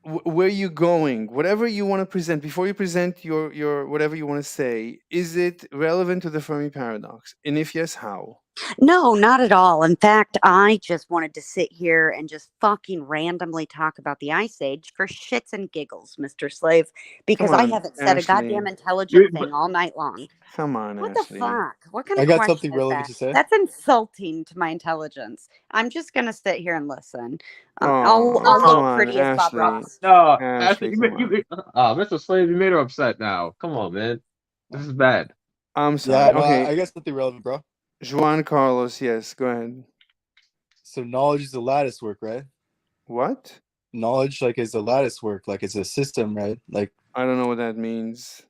[SPEAKER 1] where you going? Whatever you want to present before you present your whatever you want to say, is it relevant to the Fermi paradox? And if yes, how?
[SPEAKER 5] No, not at all. In fact, I just wanted to sit here and just fucking randomly talk about the Ice Age for shits and giggles, Mr. Slave,
[SPEAKER 1] Come
[SPEAKER 5] because I
[SPEAKER 1] on,
[SPEAKER 5] haven't said a
[SPEAKER 1] Ashley.
[SPEAKER 5] goddamn intelligent
[SPEAKER 2] but
[SPEAKER 5] thing all night long.
[SPEAKER 1] Come on,
[SPEAKER 5] What the
[SPEAKER 1] Ashley.
[SPEAKER 5] fuck? What kind
[SPEAKER 7] I
[SPEAKER 5] of
[SPEAKER 7] got
[SPEAKER 5] question
[SPEAKER 7] something
[SPEAKER 5] is
[SPEAKER 7] relevant
[SPEAKER 5] that?
[SPEAKER 7] to say.
[SPEAKER 5] That's insulting to my intelligence. I'm just gonna sit here and listen.
[SPEAKER 1] Oh,
[SPEAKER 5] I'll
[SPEAKER 1] come
[SPEAKER 5] look
[SPEAKER 1] on,
[SPEAKER 5] pretty as Bob
[SPEAKER 1] Ashley.
[SPEAKER 5] Ross.
[SPEAKER 2] no, actually,
[SPEAKER 1] Ashley, come on.
[SPEAKER 2] Mr. Slave, you made her upset now. Come on, man. This is bad.
[SPEAKER 1] I'm
[SPEAKER 7] Yeah,
[SPEAKER 1] sorry.
[SPEAKER 7] no,
[SPEAKER 1] Okay,
[SPEAKER 7] I got something relevant, bro.
[SPEAKER 1] Juan Carlos. Yes, go ahead.
[SPEAKER 7] So knowledge is a lattice work, right?
[SPEAKER 1] What?
[SPEAKER 7] Knowledge like is a lattice work, like it's a system, right? Like
[SPEAKER 1] I don't know what that means.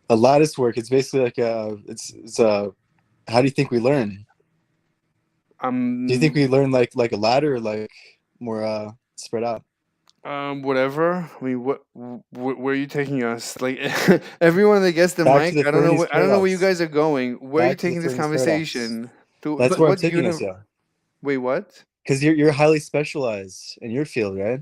[SPEAKER 7] a lattice work. It's basically like it's how do you think we learn? Do you think we learn like a ladder, or like more spread out?
[SPEAKER 1] Whatever. I mean, where are you taking us? Like everyone that gets the
[SPEAKER 7] Back to
[SPEAKER 1] mic,
[SPEAKER 7] the
[SPEAKER 1] I don't know.
[SPEAKER 7] Fermi's
[SPEAKER 1] I don't know where you
[SPEAKER 7] paradox.
[SPEAKER 1] guys are going. Where are you
[SPEAKER 7] Back to the
[SPEAKER 1] taking this
[SPEAKER 7] Fermi's paradox.
[SPEAKER 1] conversation?
[SPEAKER 7] That's
[SPEAKER 1] To
[SPEAKER 7] where I'm
[SPEAKER 1] what
[SPEAKER 7] taking us, yeah.
[SPEAKER 1] Wait, what?
[SPEAKER 7] Because you're highly specialized in your field, right?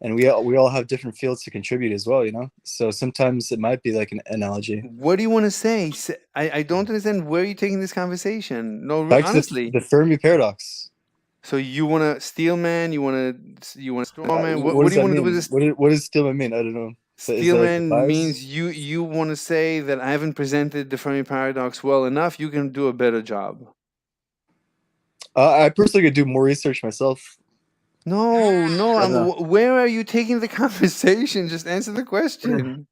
[SPEAKER 7] And we all have different fields to contribute as well, you know. So sometimes it might be like an analogy.
[SPEAKER 1] What do you want to say? I don't understand. Where are you taking this conversation? No,
[SPEAKER 7] Back to
[SPEAKER 1] honestly.
[SPEAKER 7] the Fermi paradox.
[SPEAKER 1] So you want to steel man? You want to straw man?
[SPEAKER 7] What
[SPEAKER 1] What
[SPEAKER 7] does
[SPEAKER 1] do you
[SPEAKER 7] that
[SPEAKER 1] want to do with
[SPEAKER 7] mean?
[SPEAKER 1] this?
[SPEAKER 7] What does Stillman mean? I don't know. So is that like the
[SPEAKER 1] Steelman
[SPEAKER 7] bias?
[SPEAKER 1] means you want to say that I haven't presented the Fermi paradox well enough. You can do a better job.
[SPEAKER 7] I personally could do more research myself.
[SPEAKER 1] No,
[SPEAKER 7] But,
[SPEAKER 1] where are you taking the conversation? Just answer the question.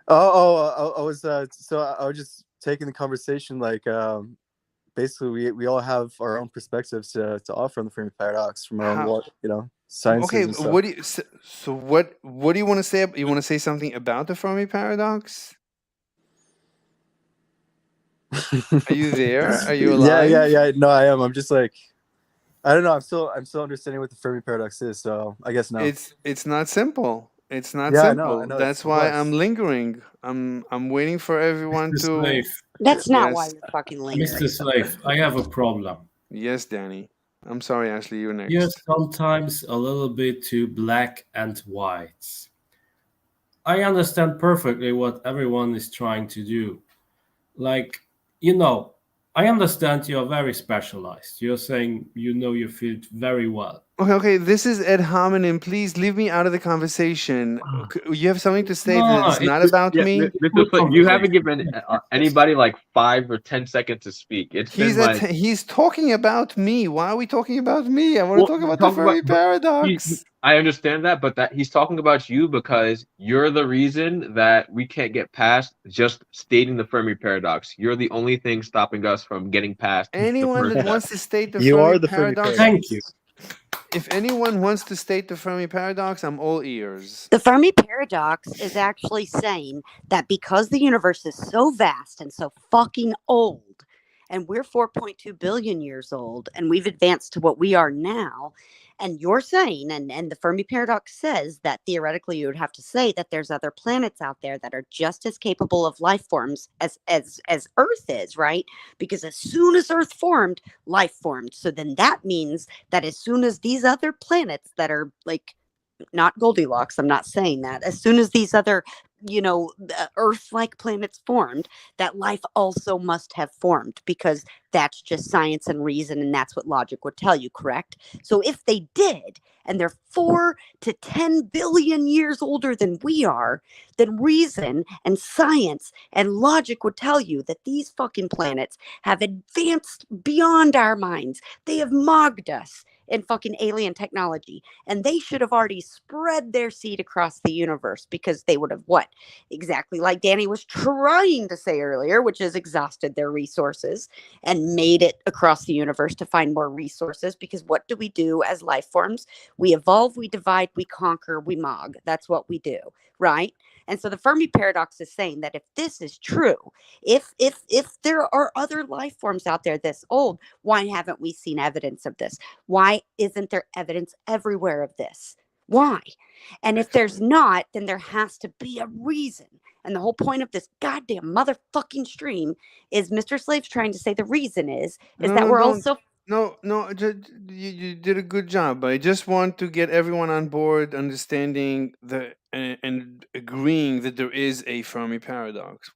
[SPEAKER 7] I was I was just taking the conversation like basically we all have our own perspectives to offer on the Fermi paradox from our
[SPEAKER 1] How?
[SPEAKER 7] own sciences
[SPEAKER 1] Okay,
[SPEAKER 7] and stuff.
[SPEAKER 1] what do you so what do you want to say? You want to say something about the Fermi paradox? Are you there? Are you alive?
[SPEAKER 7] Yeah. No, I am. I'm just like I don't know. I'm still understanding what the Fermi paradox is. So I guess no.
[SPEAKER 1] It's not simple. It's not
[SPEAKER 7] Yeah, I
[SPEAKER 1] simple.
[SPEAKER 7] know.
[SPEAKER 1] That's
[SPEAKER 7] It's
[SPEAKER 1] why I'm
[SPEAKER 7] complex.
[SPEAKER 1] lingering. I'm waiting for everyone
[SPEAKER 3] Mr.
[SPEAKER 1] to.
[SPEAKER 3] Slave,
[SPEAKER 5] That's not why
[SPEAKER 1] Yes,
[SPEAKER 5] you're fucking
[SPEAKER 3] Mr.
[SPEAKER 5] lingering.
[SPEAKER 3] Slave, I have a problem.
[SPEAKER 1] yes, Danny. I'm sorry, Ashley. You're
[SPEAKER 3] You're
[SPEAKER 1] next.
[SPEAKER 3] sometimes a little bit too black and white. I understand perfectly what everyone is trying to do. Like, I understand you're very specialized. You're saying you know your field very well.
[SPEAKER 1] Okay. This is ad hominem. Please leave me out of the conversation. You have something to say
[SPEAKER 3] No,
[SPEAKER 1] that's not
[SPEAKER 3] it's
[SPEAKER 1] about
[SPEAKER 2] Yeah,
[SPEAKER 1] me.
[SPEAKER 3] a
[SPEAKER 2] Mr.
[SPEAKER 3] good
[SPEAKER 2] Flint, you haven't
[SPEAKER 3] conversation.
[SPEAKER 2] given
[SPEAKER 3] Yes, yes, yes.
[SPEAKER 2] anybody like 5 or 10 seconds to speak. It's been like,
[SPEAKER 1] He's talking about me. Why are we talking about me? I want
[SPEAKER 2] well,
[SPEAKER 1] to talk about the
[SPEAKER 2] talk about,
[SPEAKER 1] Fermi
[SPEAKER 2] but
[SPEAKER 1] paradox.
[SPEAKER 2] I understand that, but that he's talking about you because you're the reason that we can't get past just stating the Fermi paradox. You're the only thing stopping us from getting past the
[SPEAKER 1] Anyone
[SPEAKER 2] first
[SPEAKER 1] that
[SPEAKER 2] step.
[SPEAKER 1] wants to state the
[SPEAKER 7] You
[SPEAKER 1] Fermi
[SPEAKER 7] are the Fermi
[SPEAKER 1] paradox,
[SPEAKER 3] Thank you.
[SPEAKER 1] if anyone wants to state the Fermi paradox, I'm all ears.
[SPEAKER 5] The Fermi paradox is actually saying that because the universe is so vast and so fucking old, and we're 4.2 billion years old, and we've advanced to what we are now, and you're saying, and the Fermi paradox says that theoretically you would have to say that there's other planets out there that are just as capable of life forms as Earth is, right? Because as soon as Earth formed, life formed. So then that means that as soon as these other planets that are like not Goldilocks, I'm not saying that. As soon as these other, Earth like planets formed, that life also must have formed because that's just science and reason. And that's what logic would tell you, correct? So if they did, and they're 4 to 10 billion years older than we are, then reason and science and logic would tell you that these fucking planets have advanced beyond our minds. They have mogged us in fucking alien technology, and they should have already spread their seed across the universe because they would have what exactly like Danny was trying to say earlier, which is exhausted their resources and made it across the universe to find more resources. Because what do we do as life forms? We evolve, we divide, we conquer, we mog. That's what we do, right? And so the Fermi paradox is saying that if this is true, if there are other life forms out there this old, why haven't we seen evidence of this? Why isn't there evidence everywhere of this? Why? And if there's not, then there has to be a reason. And the whole point of this goddamn motherfucking stream is Mr. Slave's trying to say the reason is
[SPEAKER 1] No,
[SPEAKER 5] that
[SPEAKER 1] no,
[SPEAKER 5] we're
[SPEAKER 1] don't.
[SPEAKER 5] also
[SPEAKER 1] No. You did a good job. I just want to get everyone on board, understanding and agreeing that there is a Fermi paradox.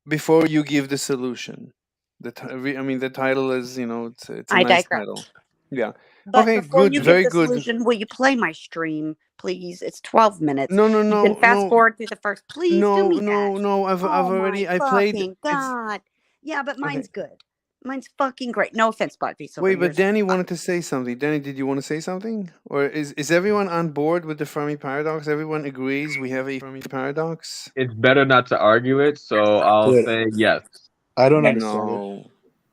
[SPEAKER 1] Before you give the solution, the title is it's a
[SPEAKER 5] I
[SPEAKER 1] nice
[SPEAKER 5] digress.
[SPEAKER 1] title. Yeah.
[SPEAKER 5] But
[SPEAKER 1] Okay.
[SPEAKER 5] before
[SPEAKER 1] Good.
[SPEAKER 5] you give
[SPEAKER 1] Very
[SPEAKER 5] the
[SPEAKER 1] good.
[SPEAKER 5] solution, will you play my stream, please? It's 12 minutes.
[SPEAKER 1] No, no,
[SPEAKER 5] You
[SPEAKER 1] no,
[SPEAKER 5] can fast
[SPEAKER 1] no,
[SPEAKER 5] forward through the first. Please do
[SPEAKER 1] no,
[SPEAKER 5] me that.
[SPEAKER 1] no. I've
[SPEAKER 5] Oh
[SPEAKER 1] already.
[SPEAKER 5] my
[SPEAKER 1] I played.
[SPEAKER 5] fucking
[SPEAKER 1] It's
[SPEAKER 5] god! Yeah, but
[SPEAKER 1] okay.
[SPEAKER 5] mine's good. Mine's fucking great. No offense, Blackface over
[SPEAKER 1] Wait, but
[SPEAKER 5] yours.
[SPEAKER 1] Danny wanted to say something. Danny, did you want to say something? Or is everyone on board with the Fermi paradox? Everyone agrees we have a Fermi paradox?
[SPEAKER 2] It's better not to argue it, so I'll
[SPEAKER 7] Dude,
[SPEAKER 2] say yes.
[SPEAKER 7] I don't
[SPEAKER 3] Yes.
[SPEAKER 7] understand it.
[SPEAKER 1] No.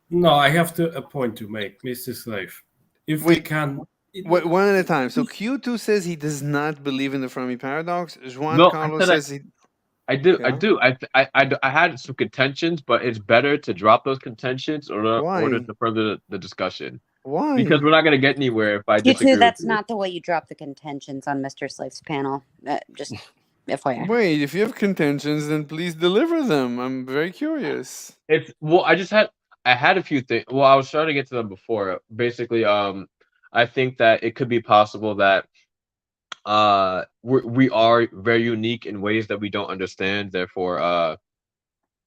[SPEAKER 3] No, I have a point to make, Mr. Slave. If we
[SPEAKER 1] Wait,
[SPEAKER 3] can.
[SPEAKER 1] wait, one at a time. So Q2 says he does not believe in the Fermi paradox. Juan
[SPEAKER 2] No, I
[SPEAKER 1] Carlos
[SPEAKER 2] said
[SPEAKER 1] says he.
[SPEAKER 2] I do. I
[SPEAKER 1] Yeah.
[SPEAKER 2] do. I had some contentions, but it's better to drop those contentions in order
[SPEAKER 1] Why?
[SPEAKER 2] to further the discussion.
[SPEAKER 1] Why?
[SPEAKER 2] Because we're not going to get anywhere if I
[SPEAKER 5] You
[SPEAKER 2] disagree
[SPEAKER 5] too. That's
[SPEAKER 2] with you.
[SPEAKER 5] not the way you drop the contentions on Mr. Slave's panel. Just FYI.
[SPEAKER 1] Wait, if you have contentions, then please deliver them. I'm very curious.
[SPEAKER 2] It's I had a few things. Well, I was trying to get to them before. Basically, I think that it could be possible that we are very unique in ways that we don't understand. Therefore,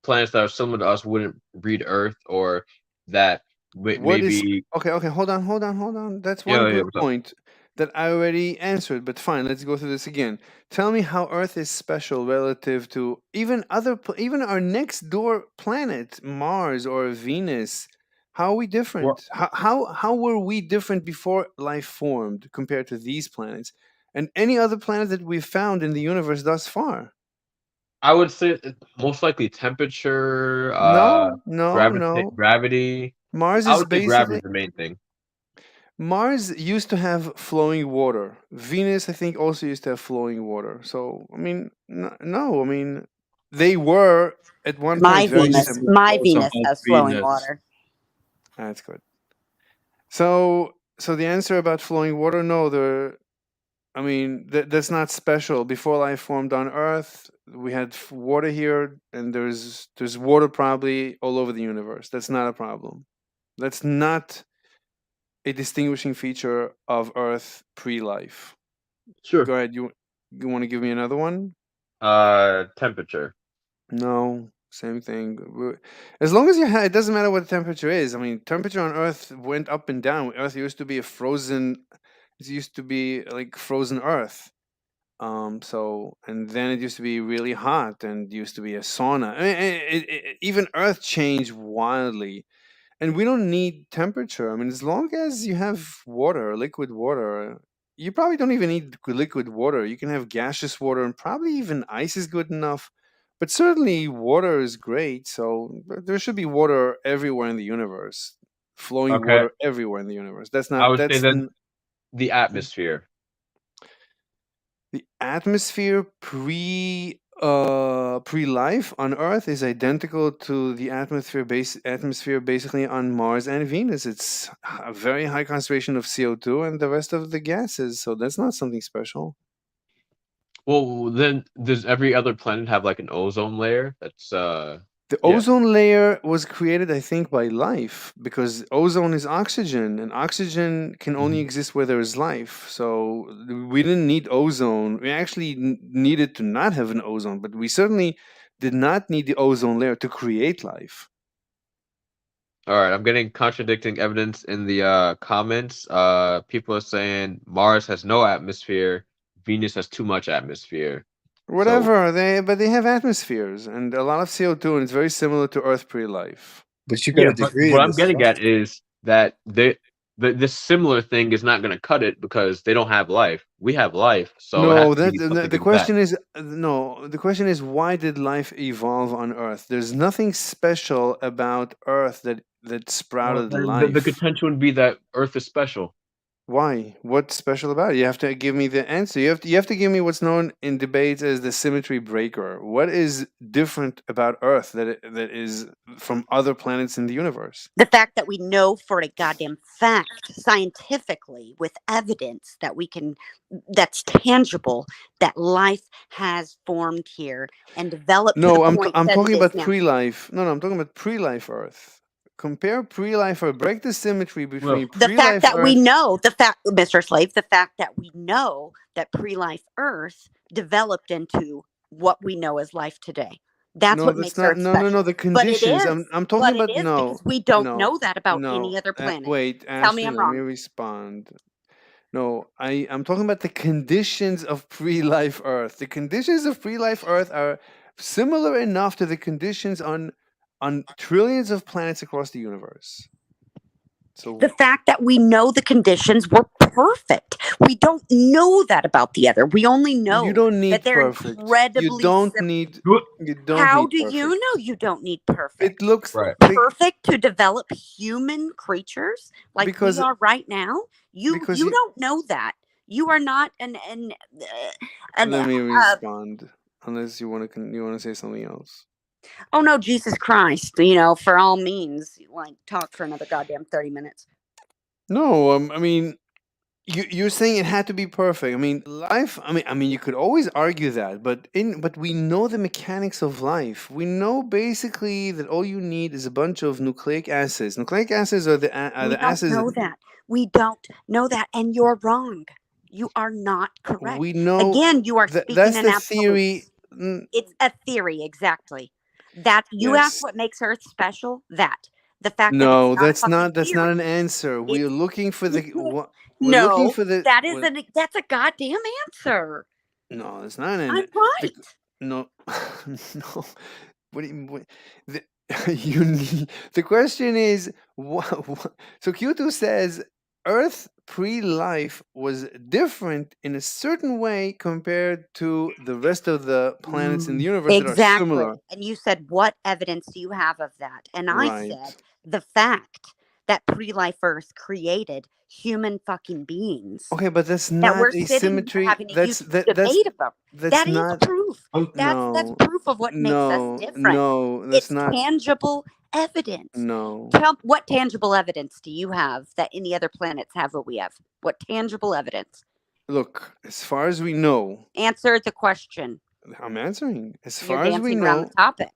[SPEAKER 2] planets that are similar to us wouldn't breed Earth, or that
[SPEAKER 1] What is
[SPEAKER 2] maybe.
[SPEAKER 1] okay? Hold on. That's
[SPEAKER 2] Yeah,
[SPEAKER 1] one
[SPEAKER 2] yeah.
[SPEAKER 1] good
[SPEAKER 2] What's up?
[SPEAKER 1] point that I already answered, but fine, let's go through this again. Tell me how Earth is special relative to even even our next door planet, Mars or Venus. How are we different? How were we different before life formed compared to these planets and any other planet that we've found in the universe thus far?
[SPEAKER 2] I would say most likely temperature,
[SPEAKER 1] No.
[SPEAKER 2] gravity.
[SPEAKER 1] Mars
[SPEAKER 2] I
[SPEAKER 1] is
[SPEAKER 2] would say gravity
[SPEAKER 1] basically
[SPEAKER 2] is the main thing.
[SPEAKER 1] Mars used to have flowing water. Venus, I think, also used to have flowing water. So, I mean, no, I mean, they were at one
[SPEAKER 5] My
[SPEAKER 1] point very
[SPEAKER 5] Venus.
[SPEAKER 1] similar.
[SPEAKER 5] My
[SPEAKER 3] Thoughts
[SPEAKER 5] Venus
[SPEAKER 3] about
[SPEAKER 5] has flowing
[SPEAKER 3] Venus.
[SPEAKER 5] water.
[SPEAKER 1] That's good. So the answer about flowing water, no, I mean, that's not special. Before life formed on Earth, we had water here, and there's water probably all over the universe. That's not a problem. That's not a distinguishing feature of Earth pre-life.
[SPEAKER 2] Sure.
[SPEAKER 1] Go ahead. You want to give me another one?
[SPEAKER 2] Temperature.
[SPEAKER 1] No, same thing. As long as it doesn't matter what the temperature is. I mean, temperature on Earth went up and down. Earth used to be it used to be like frozen Earth. So, and then it used to be really hot and used to be a sauna. I mean, even Earth changed wildly. And we don't need temperature. I mean, as long as you have water, liquid water, you probably don't even need liquid water. You can have gaseous water, and probably even ice is good enough. But certainly, water is great. So there should be water everywhere in the universe, flowing
[SPEAKER 2] Okay.
[SPEAKER 1] water everywhere in the universe. That's
[SPEAKER 2] I
[SPEAKER 1] not.
[SPEAKER 2] would say
[SPEAKER 1] That's
[SPEAKER 2] then the atmosphere.
[SPEAKER 1] the atmosphere pre-life on Earth is identical to the atmosphere basically on Mars and Venus. It's a very high concentration of CO2 and the rest of the gases, so that's not something special.
[SPEAKER 2] Well, then does every other planet have like an ozone layer? That's
[SPEAKER 1] The ozone layer was created, I think, by life, because ozone is oxygen, and oxygen can only exist where there is life. So we didn't need ozone. We actually needed to not have an ozone, but we certainly did not need the ozone layer to create life.
[SPEAKER 2] All right. I'm getting contradicting evidence in the comments. People are saying Mars has no atmosphere, Venus has too much atmosphere.
[SPEAKER 1] Whatever, but they have atmospheres and a lot of CO2, and it's very similar to Earth pre-life.
[SPEAKER 7] But you got a degree
[SPEAKER 2] what
[SPEAKER 7] in
[SPEAKER 2] I'm
[SPEAKER 7] this
[SPEAKER 2] getting
[SPEAKER 7] stuff.
[SPEAKER 2] at is that this similar thing is not going to cut it because they don't have life. We have life, so it has
[SPEAKER 1] No,
[SPEAKER 2] to be something
[SPEAKER 1] the question
[SPEAKER 2] exact.
[SPEAKER 1] is no. The question is, why did life evolve on Earth? There's nothing special about Earth that sprouted
[SPEAKER 2] The
[SPEAKER 1] life.
[SPEAKER 2] contention would be that Earth is special.
[SPEAKER 1] Why? What's special about it? You have to give me the answer. You have to give me what's known in debates as the symmetry breaker. What is different about Earth that is from other planets in the universe?
[SPEAKER 5] The fact that we know for a goddamn fact, scientifically, with evidence that's tangible, that life has formed here and developed to the
[SPEAKER 1] No,
[SPEAKER 5] point
[SPEAKER 1] I'm
[SPEAKER 5] that
[SPEAKER 1] talking
[SPEAKER 5] it is
[SPEAKER 1] about
[SPEAKER 5] now.
[SPEAKER 1] pre-life. No, I'm talking about pre-life Earth. Compare pre-life Earth. Break the symmetry between
[SPEAKER 5] The
[SPEAKER 1] pre-life
[SPEAKER 5] fact that
[SPEAKER 1] Earth.
[SPEAKER 5] we know, Mr. Slave, the fact that we know that pre-life Earth developed into what we know as life today. That's
[SPEAKER 1] No,
[SPEAKER 5] what
[SPEAKER 1] that's
[SPEAKER 5] makes
[SPEAKER 1] not.
[SPEAKER 5] Earth
[SPEAKER 1] No,
[SPEAKER 5] special.
[SPEAKER 1] the
[SPEAKER 5] But it
[SPEAKER 1] conditions.
[SPEAKER 5] is.
[SPEAKER 1] I'm talking
[SPEAKER 5] But it
[SPEAKER 1] about
[SPEAKER 5] is
[SPEAKER 1] no,
[SPEAKER 5] because we don't
[SPEAKER 1] no,
[SPEAKER 5] know that about
[SPEAKER 1] no.
[SPEAKER 5] any other planet.
[SPEAKER 1] Wait,
[SPEAKER 5] Tell me
[SPEAKER 1] Ashley,
[SPEAKER 5] I'm
[SPEAKER 1] let me
[SPEAKER 5] wrong.
[SPEAKER 1] respond. No, I'm talking about the conditions of pre-life Earth. The conditions of pre-life Earth are similar enough to the conditions on trillions of planets across the universe. So
[SPEAKER 5] The fact that we know the conditions were perfect. We don't know that about the other. We only know
[SPEAKER 1] you don't need
[SPEAKER 5] that they're
[SPEAKER 1] perfect.
[SPEAKER 5] incredibly
[SPEAKER 1] You don't
[SPEAKER 5] simple.
[SPEAKER 1] need. You don't
[SPEAKER 5] How
[SPEAKER 1] need
[SPEAKER 5] do
[SPEAKER 1] perfect.
[SPEAKER 5] you know you don't need perfect?
[SPEAKER 1] It looks
[SPEAKER 5] perfect to develop human creatures like
[SPEAKER 1] because
[SPEAKER 5] we are right now. You don't know that. You are not
[SPEAKER 1] Let me respond. Unless you want to say something else.
[SPEAKER 5] Oh no, Jesus Christ! For all means, like talk for another goddamn 30 minutes.
[SPEAKER 1] No, I mean, you're saying it had to be perfect. I mean, life. I mean, you could always argue that, but we know the mechanics of life. We know basically that all you need is a bunch of nucleic acids. Nucleic acids are the acids.
[SPEAKER 5] We don't know that. We don't know that, and you're wrong. You are not correct.
[SPEAKER 1] We know.
[SPEAKER 5] Again, you are speaking
[SPEAKER 1] that's
[SPEAKER 5] in
[SPEAKER 1] the
[SPEAKER 5] absolutes.
[SPEAKER 1] theory.
[SPEAKER 5] It's a theory, exactly. That you asked what makes Earth special. The fact that it's not a fucking
[SPEAKER 1] that's not an
[SPEAKER 5] theory.
[SPEAKER 1] answer. We're looking for the. We're
[SPEAKER 5] No,
[SPEAKER 1] looking for the.
[SPEAKER 5] that's a goddamn answer.
[SPEAKER 1] No, it's not an.
[SPEAKER 5] I'm right.
[SPEAKER 1] No, no. What do you? You need. The question is what? So Q2 says Earth pre-life was different in a certain way compared to the rest of the planets in the universe that are similar.
[SPEAKER 5] And you said, what evidence do you have of that? And I
[SPEAKER 1] Right.
[SPEAKER 5] said, the fact that pre-life Earth created human fucking beings.
[SPEAKER 1] Okay, but that's
[SPEAKER 5] that
[SPEAKER 1] not
[SPEAKER 5] we're
[SPEAKER 1] a
[SPEAKER 5] sitting
[SPEAKER 1] symmetry.
[SPEAKER 5] having a
[SPEAKER 1] That's
[SPEAKER 5] huge debate about. That is
[SPEAKER 1] not
[SPEAKER 5] proof. That's proof of what makes us different.
[SPEAKER 1] No, that's
[SPEAKER 5] it's
[SPEAKER 1] not
[SPEAKER 5] tangible evidence.
[SPEAKER 1] No.
[SPEAKER 5] Tell what tangible evidence do you have that any other planets have what we have? What tangible evidence?
[SPEAKER 1] Look, as far as we know,
[SPEAKER 5] Answer the question.
[SPEAKER 1] I'm answering. As
[SPEAKER 5] You're
[SPEAKER 1] far as we
[SPEAKER 5] dancing around
[SPEAKER 1] know,
[SPEAKER 5] the topic.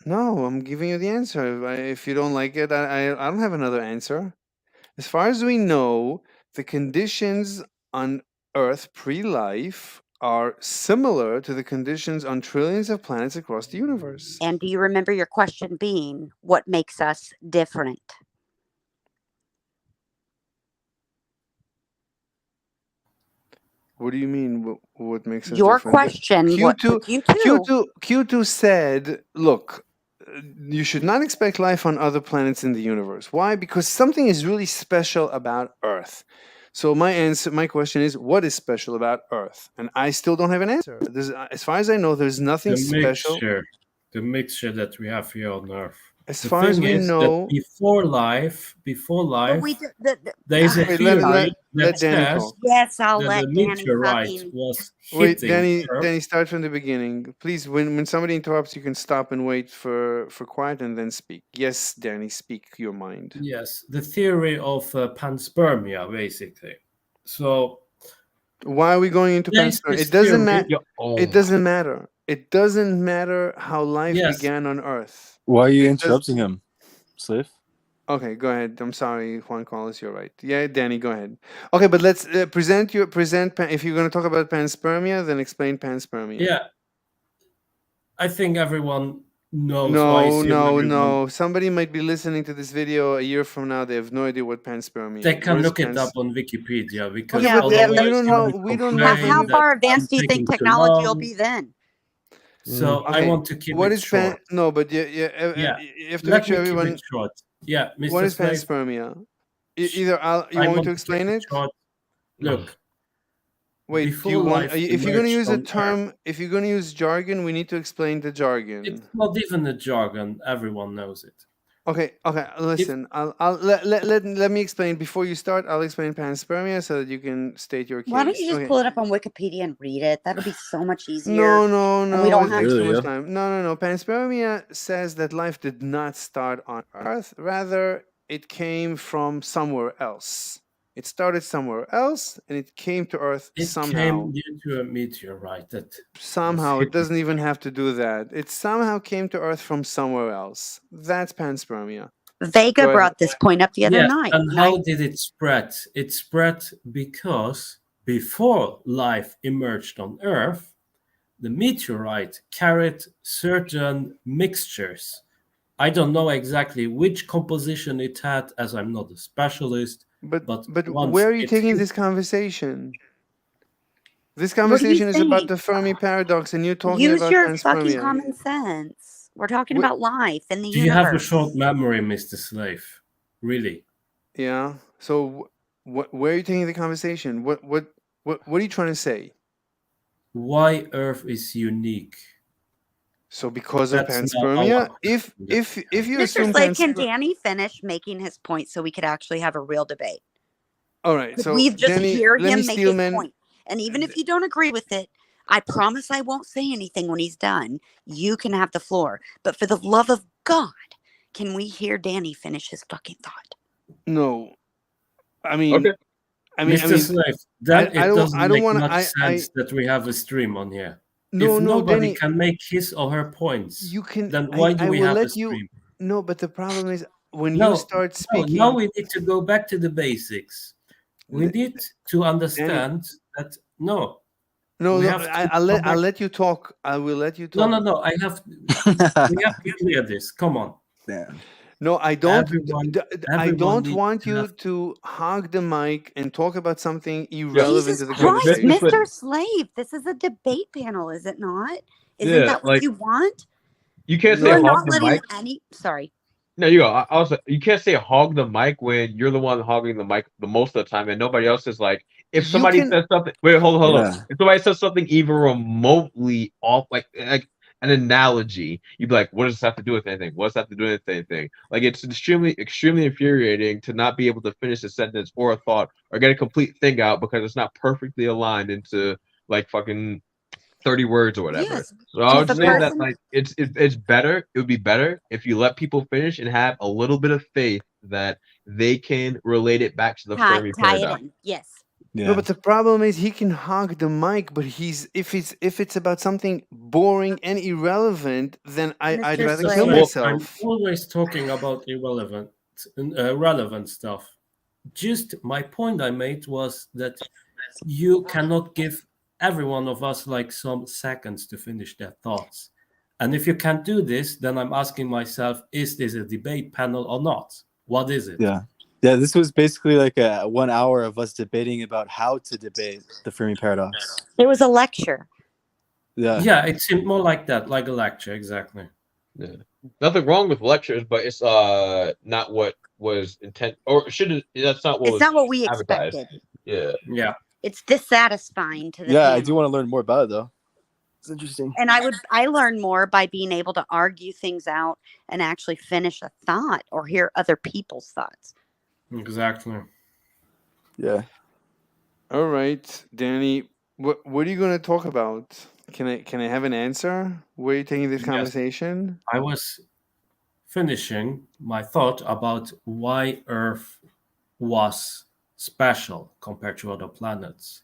[SPEAKER 1] no, I'm giving you the answer. If you don't like it, I don't have another answer. As far as we know, the conditions on Earth pre-life are similar to the conditions on trillions of planets across the universe.
[SPEAKER 5] And do you remember your question being, what makes us different?
[SPEAKER 1] What do you mean? What makes us
[SPEAKER 5] Your
[SPEAKER 1] different?
[SPEAKER 5] question, what took you to?
[SPEAKER 1] Q2 said, look, you should not expect life on other planets in the universe. Why? Because something is really special about Earth. So my question is, what is special about Earth? And I still don't have an answer. As far as I know, there's nothing special.
[SPEAKER 3] The mixture that we have here on Earth.
[SPEAKER 1] As far as we know,
[SPEAKER 3] before life,
[SPEAKER 5] there's
[SPEAKER 3] a theory
[SPEAKER 1] let Danny talk.
[SPEAKER 5] Yes, I'll
[SPEAKER 3] that
[SPEAKER 5] let
[SPEAKER 3] the
[SPEAKER 5] Danny
[SPEAKER 3] meteorite
[SPEAKER 5] fucking...
[SPEAKER 3] was
[SPEAKER 1] Wait,
[SPEAKER 3] hitting Earth.
[SPEAKER 1] Danny, start from the beginning, please. When somebody interrupts, you can stop and wait for quiet and then speak. Yes, Danny, speak your mind.
[SPEAKER 3] Yes, the theory of panspermia, basically. So
[SPEAKER 1] why are we going into panspermia? It doesn't matter. It doesn't matter. It doesn't matter how life began on Earth.
[SPEAKER 7] Why are you interrupting him, Slave?
[SPEAKER 1] Okay, go ahead. I'm sorry, Juan Carlos, you're right. Yeah, Danny, go ahead. Okay, but let's present. If you're going to talk about panspermia, then explain panspermia.
[SPEAKER 3] Yeah, I think everyone knows.
[SPEAKER 1] No. Somebody might be listening to this video a year from now. They have no idea what panspermia is.
[SPEAKER 3] They can look it up on Wikipedia because
[SPEAKER 1] you don't know. We don't know.
[SPEAKER 5] How far advanced do you think technology will be then?
[SPEAKER 3] So I want to keep it short.
[SPEAKER 1] No, but you have to make sure everyone.
[SPEAKER 3] Keep it short. Yeah, Mr.
[SPEAKER 1] What is
[SPEAKER 3] Slave,
[SPEAKER 1] panspermia? Either you want me to explain it?
[SPEAKER 3] Look.
[SPEAKER 1] Wait, do you want? If you're going to use a term, if you're going to use jargon, we need to explain the jargon.
[SPEAKER 3] It's not even a jargon. Everyone knows it.
[SPEAKER 1] Okay. Listen, let me explain before you start. I'll explain panspermia so that you can state your case.
[SPEAKER 5] Why don't you just pull it up on Wikipedia and read it? That'll be so much easier.
[SPEAKER 1] No.
[SPEAKER 5] And we don't have
[SPEAKER 1] too much time. No. Panspermia says that life did not start on Earth. Rather, it came from somewhere else. It started somewhere else, and it came to Earth somehow.
[SPEAKER 3] It came due to a meteorite.
[SPEAKER 1] Somehow, it doesn't even have to do that. It somehow came to Earth from somewhere else. That's panspermia.
[SPEAKER 5] Vega brought this point up the other night.
[SPEAKER 3] And how did it spread? It spread because before life emerged on Earth, the meteorite carried certain mixtures. I don't know exactly which composition it had, as I'm not a specialist.
[SPEAKER 1] But where are you taking this conversation? This conversation is about the Fermi paradox, and you're talking about panspermia.
[SPEAKER 5] Use your fucking common sense. We're talking about life in the universe.
[SPEAKER 3] Do you have a short memory, Mr. Slave? Really?
[SPEAKER 1] Yeah. So, where are you taking the conversation? What are you trying to say?
[SPEAKER 3] Why Earth is unique?
[SPEAKER 1] So because of panspermia, if you assume
[SPEAKER 5] Mr. Slade, can Danny finish making his point so we could actually have a real debate?
[SPEAKER 1] All right, so
[SPEAKER 5] we've just
[SPEAKER 1] Danny,
[SPEAKER 5] heard him make his point, and even if you don't agree with it, I promise I won't say anything when he's done. You can have the floor, but for the love of God, can we hear Danny finish his fucking thought?
[SPEAKER 1] No, I mean,
[SPEAKER 2] okay.
[SPEAKER 3] Mr. Slave, then it doesn't make much sense that we have a stream on here. If nobody
[SPEAKER 1] Danny,
[SPEAKER 3] can make his or her points,
[SPEAKER 1] you can.
[SPEAKER 3] Then why do we have a stream?
[SPEAKER 1] No, but the problem is when you start speaking.
[SPEAKER 3] Now we need to go back to the basics. We need to understand that. No,
[SPEAKER 1] I'll let you talk. I will let you talk.
[SPEAKER 3] No. We have to clear this. Come on.
[SPEAKER 7] Yeah.
[SPEAKER 1] No, I don't. I don't want you to hog the mic and talk about something irrelevant to the conversation.
[SPEAKER 5] Mr. Slave, this is a debate panel, is it not? Isn't that what you want?
[SPEAKER 2] You can't say hog the mic.
[SPEAKER 5] Sorry.
[SPEAKER 2] No, you go. You can't say hog the mic when you're the one hogging the mic the most of the time, and nobody else is like. If somebody says something, wait, hold on. If somebody says something even remotely off, like an analogy, you'd be like, what does this have to do with anything? What does that have to do with anything? Like, it's extremely infuriating to not be able to finish a sentence or a thought or get a complete thing out because it's not perfectly aligned into like fucking 30 words or whatever. Yes. So I would say that like it's better. It would be better if you let people finish and have a little bit of faith that they can relate it back to the Fermi paradox.
[SPEAKER 5] Yes.
[SPEAKER 1] No, but the problem is he can hog the mic, but if it's about something boring and irrelevant, then I'd
[SPEAKER 5] Mr.
[SPEAKER 1] rather
[SPEAKER 3] That's
[SPEAKER 1] kill
[SPEAKER 5] Slade.
[SPEAKER 3] right.
[SPEAKER 1] myself.
[SPEAKER 3] I'm always talking about relevant stuff. Just my point I made was that you cannot give every one of us like some seconds to finish their thoughts. And if you can't do this, then I'm asking myself, is this a debate panel or not? What is it?
[SPEAKER 7] Yeah. Yeah, this was basically like a 1 hour of us debating about how to debate the Fermi paradox.
[SPEAKER 5] It was a lecture.
[SPEAKER 7] Yeah.
[SPEAKER 3] Yeah, it seemed more like that, like a lecture, exactly.
[SPEAKER 2] Yeah. Nothing wrong with lectures, but it's not what was intent, or should that's not what
[SPEAKER 5] It's
[SPEAKER 2] was
[SPEAKER 5] not what we
[SPEAKER 2] advertised.
[SPEAKER 5] expected.
[SPEAKER 2] Yeah.
[SPEAKER 3] Yeah.
[SPEAKER 5] It's dissatisfying to the
[SPEAKER 7] Yeah,
[SPEAKER 5] panel.
[SPEAKER 7] I do want to learn more about it though. It's interesting.
[SPEAKER 5] And I learn more by being able to argue things out and actually finish a thought or hear other people's thoughts.
[SPEAKER 3] Exactly.
[SPEAKER 7] Yeah.
[SPEAKER 1] All right, Danny, what are you going to talk about? Can I have an answer? Where are you taking this
[SPEAKER 3] Yes.
[SPEAKER 1] conversation?
[SPEAKER 3] I was finishing my thought about why Earth was special compared to other planets.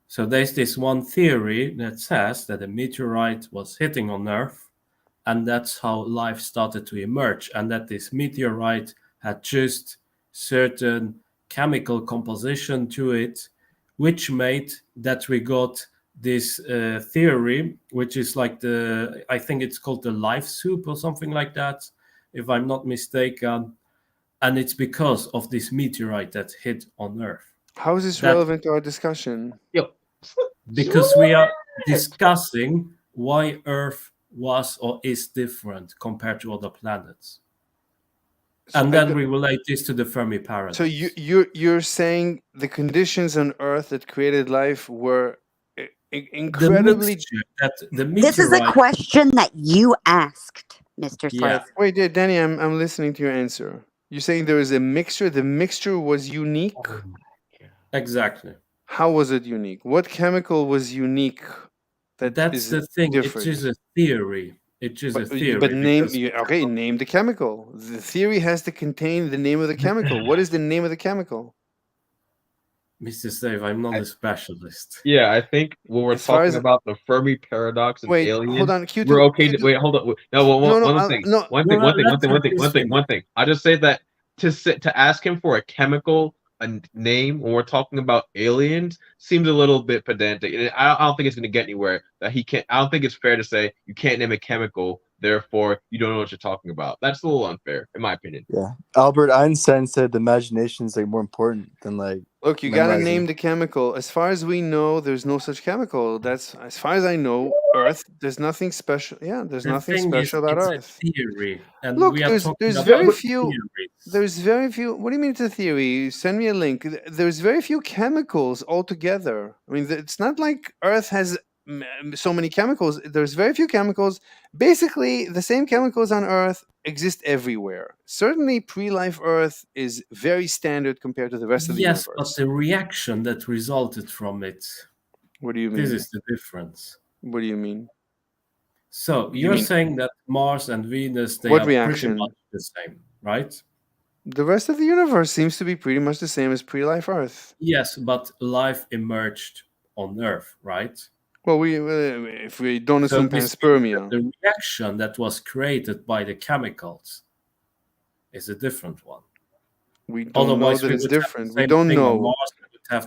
[SPEAKER 3] So there's this one theory that says that a meteorite was hitting on Earth, and that's how life started to emerge, and that this meteorite had just certain chemical composition to it, which made that we got this theory, which is like I think it's called the life soup or something like that, if I'm not mistaken. And it's because of this meteorite that hit on Earth.
[SPEAKER 1] How is this relevant to our discussion?
[SPEAKER 2] Yo.
[SPEAKER 3] Because we are discussing why Earth was or is different compared to other planets. And then we relate this to the Fermi paradox.
[SPEAKER 1] So you're saying the conditions on Earth that created life were incredibly.
[SPEAKER 5] This is a question that you asked, Mr. Slade.
[SPEAKER 1] Yeah. Wait, Danny, I'm listening to your answer. You're saying there was a mixture. The mixture was unique.
[SPEAKER 3] Exactly.
[SPEAKER 1] How was it unique? What chemical was unique?
[SPEAKER 3] That's the thing.
[SPEAKER 1] Different?
[SPEAKER 3] It is a theory. It is a theory.
[SPEAKER 1] But name the chemical. The theory has to contain the name of the chemical. What is the name of the chemical?
[SPEAKER 3] Mr. Slade, I'm not a specialist.
[SPEAKER 2] Yeah, I think when we're talking about the Fermi paradox and aliens,
[SPEAKER 1] hold on, Q2,
[SPEAKER 2] we're okay. Wait, hold on. No, one thing. I just say that to ask him for a chemical name when we're talking about aliens seems a little bit pedantic. I don't think it's going to get anywhere. That he can't. I don't think it's fair to say you can't name a chemical, therefore you don't know what you're talking about. That's a little unfair, in my opinion.
[SPEAKER 7] Yeah. Albert Einstein said the imagination is like more important than like.
[SPEAKER 1] Look, you gotta name the chemical. As far as we know, there's no such chemical. That's as far as I know. Earth, there's nothing special. Yeah, there's nothing special about Earth.
[SPEAKER 3] A theory, and
[SPEAKER 1] look,
[SPEAKER 3] we are
[SPEAKER 1] there's very few. There's very few. What do you mean it's a theory? Send me a link. There's very few chemicals altogether. I mean, it's not like Earth has so many chemicals. There's very few chemicals. Basically, the same chemicals on Earth exist everywhere. Certainly, pre-life Earth is very standard compared to the rest of the universe.
[SPEAKER 3] Yes, but the reaction that resulted from it.
[SPEAKER 1] What do you mean?
[SPEAKER 3] This is the difference.
[SPEAKER 1] What do you mean?
[SPEAKER 3] So you're saying that Mars and Venus, they
[SPEAKER 1] what
[SPEAKER 3] are
[SPEAKER 1] reaction?
[SPEAKER 3] pretty much the same, right?
[SPEAKER 1] The rest of the universe seems to be pretty much the same as pre-life Earth.
[SPEAKER 3] Yes, but life emerged on Earth, right?
[SPEAKER 1] Well, if we don't assume panspermia,
[SPEAKER 3] the reaction that was created by the chemicals is a different one.
[SPEAKER 1] We don't know that it's different. We don't know.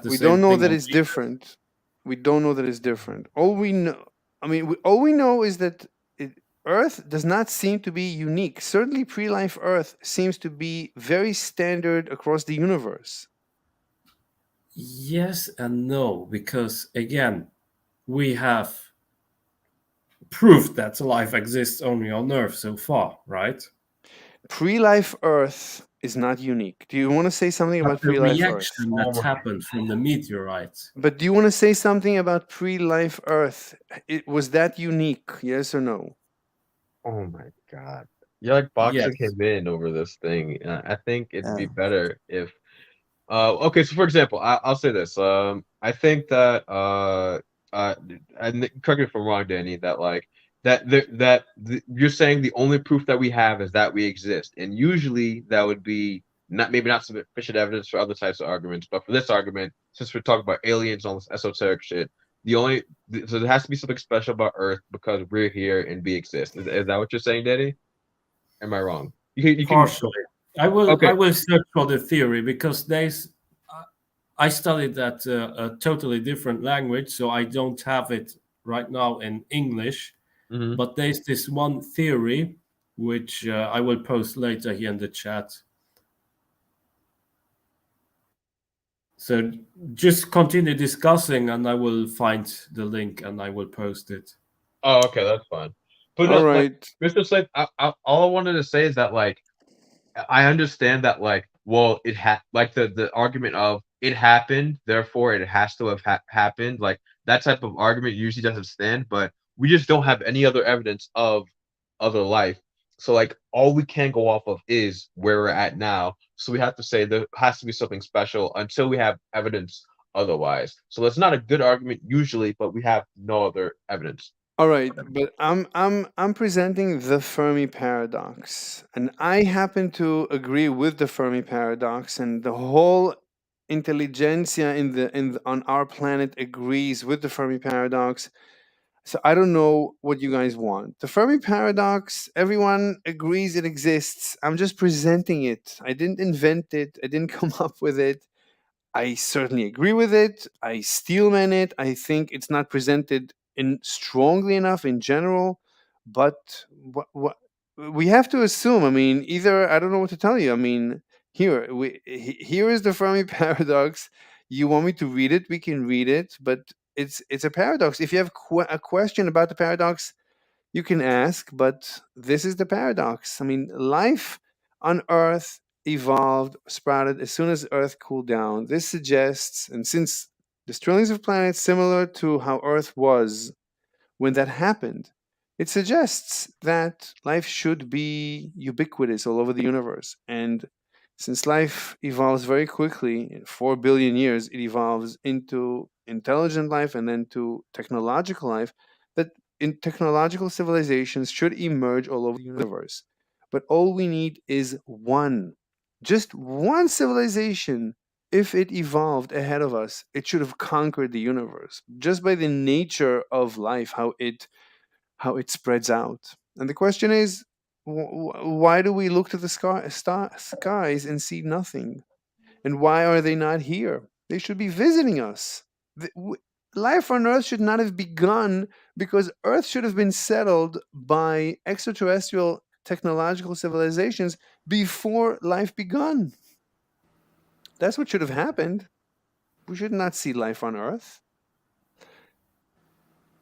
[SPEAKER 1] We don't know that it's different. We don't know that it's different. All we know, all we know is that Earth does not seem to be unique. Certainly, pre-life Earth seems to be very standard across the universe.
[SPEAKER 3] Yes and no, because again, we have proof that life exists only on Earth so far, right?
[SPEAKER 1] Pre-life Earth is not unique. Do you want to say something about pre-life Earth?
[SPEAKER 3] The reaction that happened from the meteorite.
[SPEAKER 1] But do you want to say something about pre-life Earth? Was that unique? Yes or no?
[SPEAKER 2] Oh my God. You're like boxing him in over this thing. I think it'd be better if okay, so for example, I'll say this. I think that and correct me if I'm wrong, Danny, that like you're saying the only proof that we have is that we exist, and usually that would be maybe not sufficient evidence for other types of arguments, but for this argument, since we're talking about aliens and all this esoteric shit, so there has to be something special about Earth because we're here and we exist. Is that what you're saying, Daddy? Am I wrong? You can
[SPEAKER 3] Partially. I
[SPEAKER 2] Okay.
[SPEAKER 3] will search for the theory because I studied that a totally different language, so I don't have it right now in English.
[SPEAKER 2] Mhm.
[SPEAKER 3] But there's this one theory which I will post later here in the chat. So just continue discussing, and I will find the link and I will post it.
[SPEAKER 2] Oh, okay, that's fine. But
[SPEAKER 1] All
[SPEAKER 2] no, like
[SPEAKER 1] right.
[SPEAKER 2] Mr. Slade, all I wanted to say is that like I understand that like well like the argument of it happened, therefore it has to have happened. Like that type of argument usually doesn't stand, but we just don't have any other evidence of other life. So like all we can go off of is where we're at now. So we have to say there has to be something special until we have evidence otherwise. So that's not a good argument usually, but we have no other evidence.
[SPEAKER 1] All right, but I'm presenting the Fermi paradox, and I happen to agree with the Fermi paradox, and the whole intelligentsia on our planet agrees with the Fermi paradox. So I don't know what you guys want. The Fermi paradox, everyone agrees it exists. I'm just presenting it. I didn't invent it. I didn't come up with it. I certainly agree with it. I steelman it. I think it's not presented in strongly enough in general. But what we have to assume. I mean, either I don't know what to tell you. I mean, here is the Fermi paradox. You want me to read it? We can read it, but it's a paradox. If you have a question about the paradox, you can ask, but this is the paradox. I mean, life on Earth evolved, sprouted as soon as Earth cooled down. This suggests, and since there's trillions of planets similar to how Earth was when that happened, it suggests that life should be ubiquitous all over the universe. And since life evolves very quickly, in 4 billion years, it evolves into intelligent life and then to technological life, that in technological civilizations should emerge all over the universe. But all we need is one, just one civilization. If it evolved ahead of us, it should have conquered the universe just by the nature of life, how it spreads out. And the question is, why do we look to the skies and see nothing? And why are they not here? They should be visiting us. Life on Earth should not have begun because Earth should have been settled by extraterrestrial technological civilizations before life begun. That's what should have happened. We should not see life on Earth.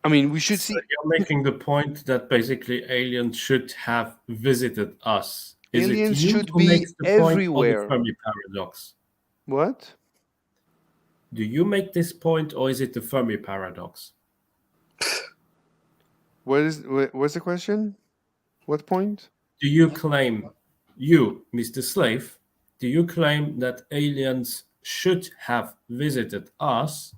[SPEAKER 1] I mean, we should
[SPEAKER 3] So
[SPEAKER 1] see.
[SPEAKER 3] you're making the point that basically aliens should have visited us. Is
[SPEAKER 1] Aliens
[SPEAKER 3] it you
[SPEAKER 1] should
[SPEAKER 3] who
[SPEAKER 1] be
[SPEAKER 3] makes the point or the
[SPEAKER 1] everywhere.
[SPEAKER 3] Fermi paradox?
[SPEAKER 1] What?
[SPEAKER 3] Do you make this point or is it the Fermi paradox?
[SPEAKER 1] What's the question? What point?
[SPEAKER 3] Do you claim, you, Mr. Slave, do you claim that aliens should have visited us,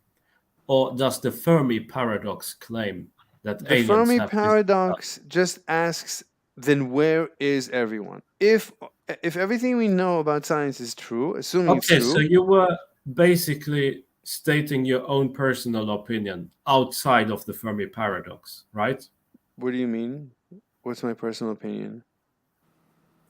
[SPEAKER 3] or does the Fermi paradox claim that
[SPEAKER 1] The
[SPEAKER 3] aliens
[SPEAKER 1] Fermi
[SPEAKER 3] have visited us?
[SPEAKER 1] paradox just asks, then where is everyone? If everything we know about science is true, assuming it's
[SPEAKER 3] Okay,
[SPEAKER 1] true.
[SPEAKER 3] so you were basically stating your own personal opinion outside of the Fermi paradox, right?
[SPEAKER 1] What do you mean? What's my personal opinion?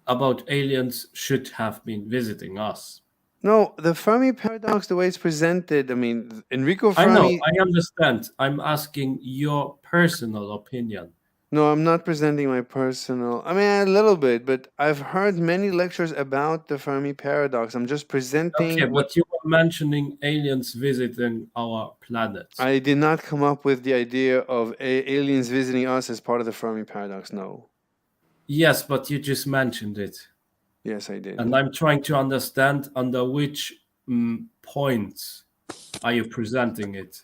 [SPEAKER 3] About aliens should have been visiting us.
[SPEAKER 1] No, the Fermi paradox, the way it's presented, I mean, Enrico
[SPEAKER 3] I know,
[SPEAKER 1] Fermi.
[SPEAKER 3] I understand. I'm asking your personal opinion.
[SPEAKER 1] No, I'm not presenting my personal. I mean, a little bit, but I've heard many lectures about the Fermi paradox. I'm just presenting.
[SPEAKER 3] Okay, but you were mentioning aliens visiting our planet.
[SPEAKER 1] I did not come up with the idea of aliens visiting us as part of the Fermi paradox. No.
[SPEAKER 3] Yes, but you just mentioned it.
[SPEAKER 1] Yes, I did.
[SPEAKER 3] And I'm trying to understand under which points are you presenting it.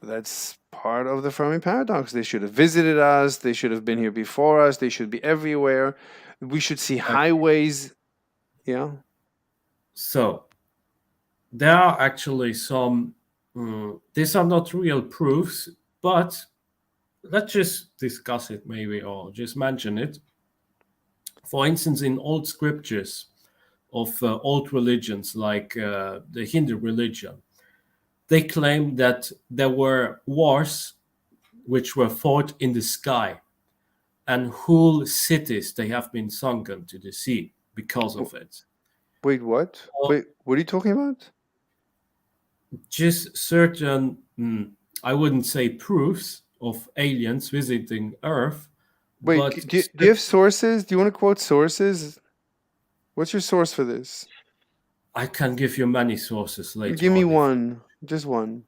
[SPEAKER 1] That's part of the Fermi paradox. They should have visited us. They should have been here before us. They should be everywhere. We should see highways. Yeah.
[SPEAKER 3] So there are actually some, these are not real proofs, but let's just discuss it maybe, or just mention it. For instance, in old scriptures of old religions like the Hindu religion. They claim that there were wars which were fought in the sky, and whole cities they have been sunken to the sea because of it.
[SPEAKER 1] Wait, what? Wait, what are you talking about?
[SPEAKER 3] Just certain, I wouldn't say proofs of aliens visiting Earth.
[SPEAKER 1] Wait,
[SPEAKER 3] but
[SPEAKER 1] do you have sources? Do you want to quote sources? What's your source for this?
[SPEAKER 3] I can give you many sources later.
[SPEAKER 1] Give me
[SPEAKER 3] on.
[SPEAKER 1] one, just one.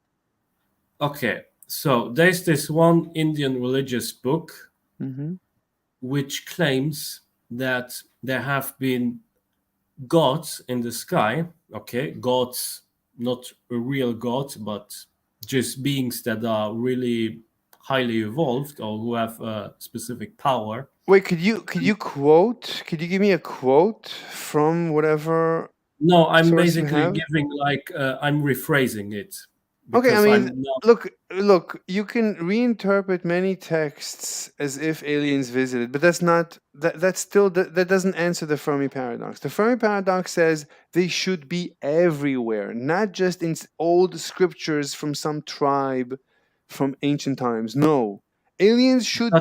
[SPEAKER 3] Okay, so there's this one Indian religious book which claims that there have been gods in the sky. Okay, gods, not a real god, but just beings that are really highly evolved or who have a specific power.
[SPEAKER 1] Wait, could you quote? Could you give me a quote from whatever?
[SPEAKER 3] No, I'm
[SPEAKER 1] source you
[SPEAKER 3] basically
[SPEAKER 1] have?
[SPEAKER 3] giving I'm rephrasing it.
[SPEAKER 1] Okay, I
[SPEAKER 3] because
[SPEAKER 1] mean,
[SPEAKER 3] I'm not-
[SPEAKER 1] look, you can reinterpret many texts as if aliens visited, but that's not that's still that doesn't answer the Fermi paradox. The Fermi paradox says they should be everywhere, not just in old scriptures from some tribe from ancient times. No, aliens should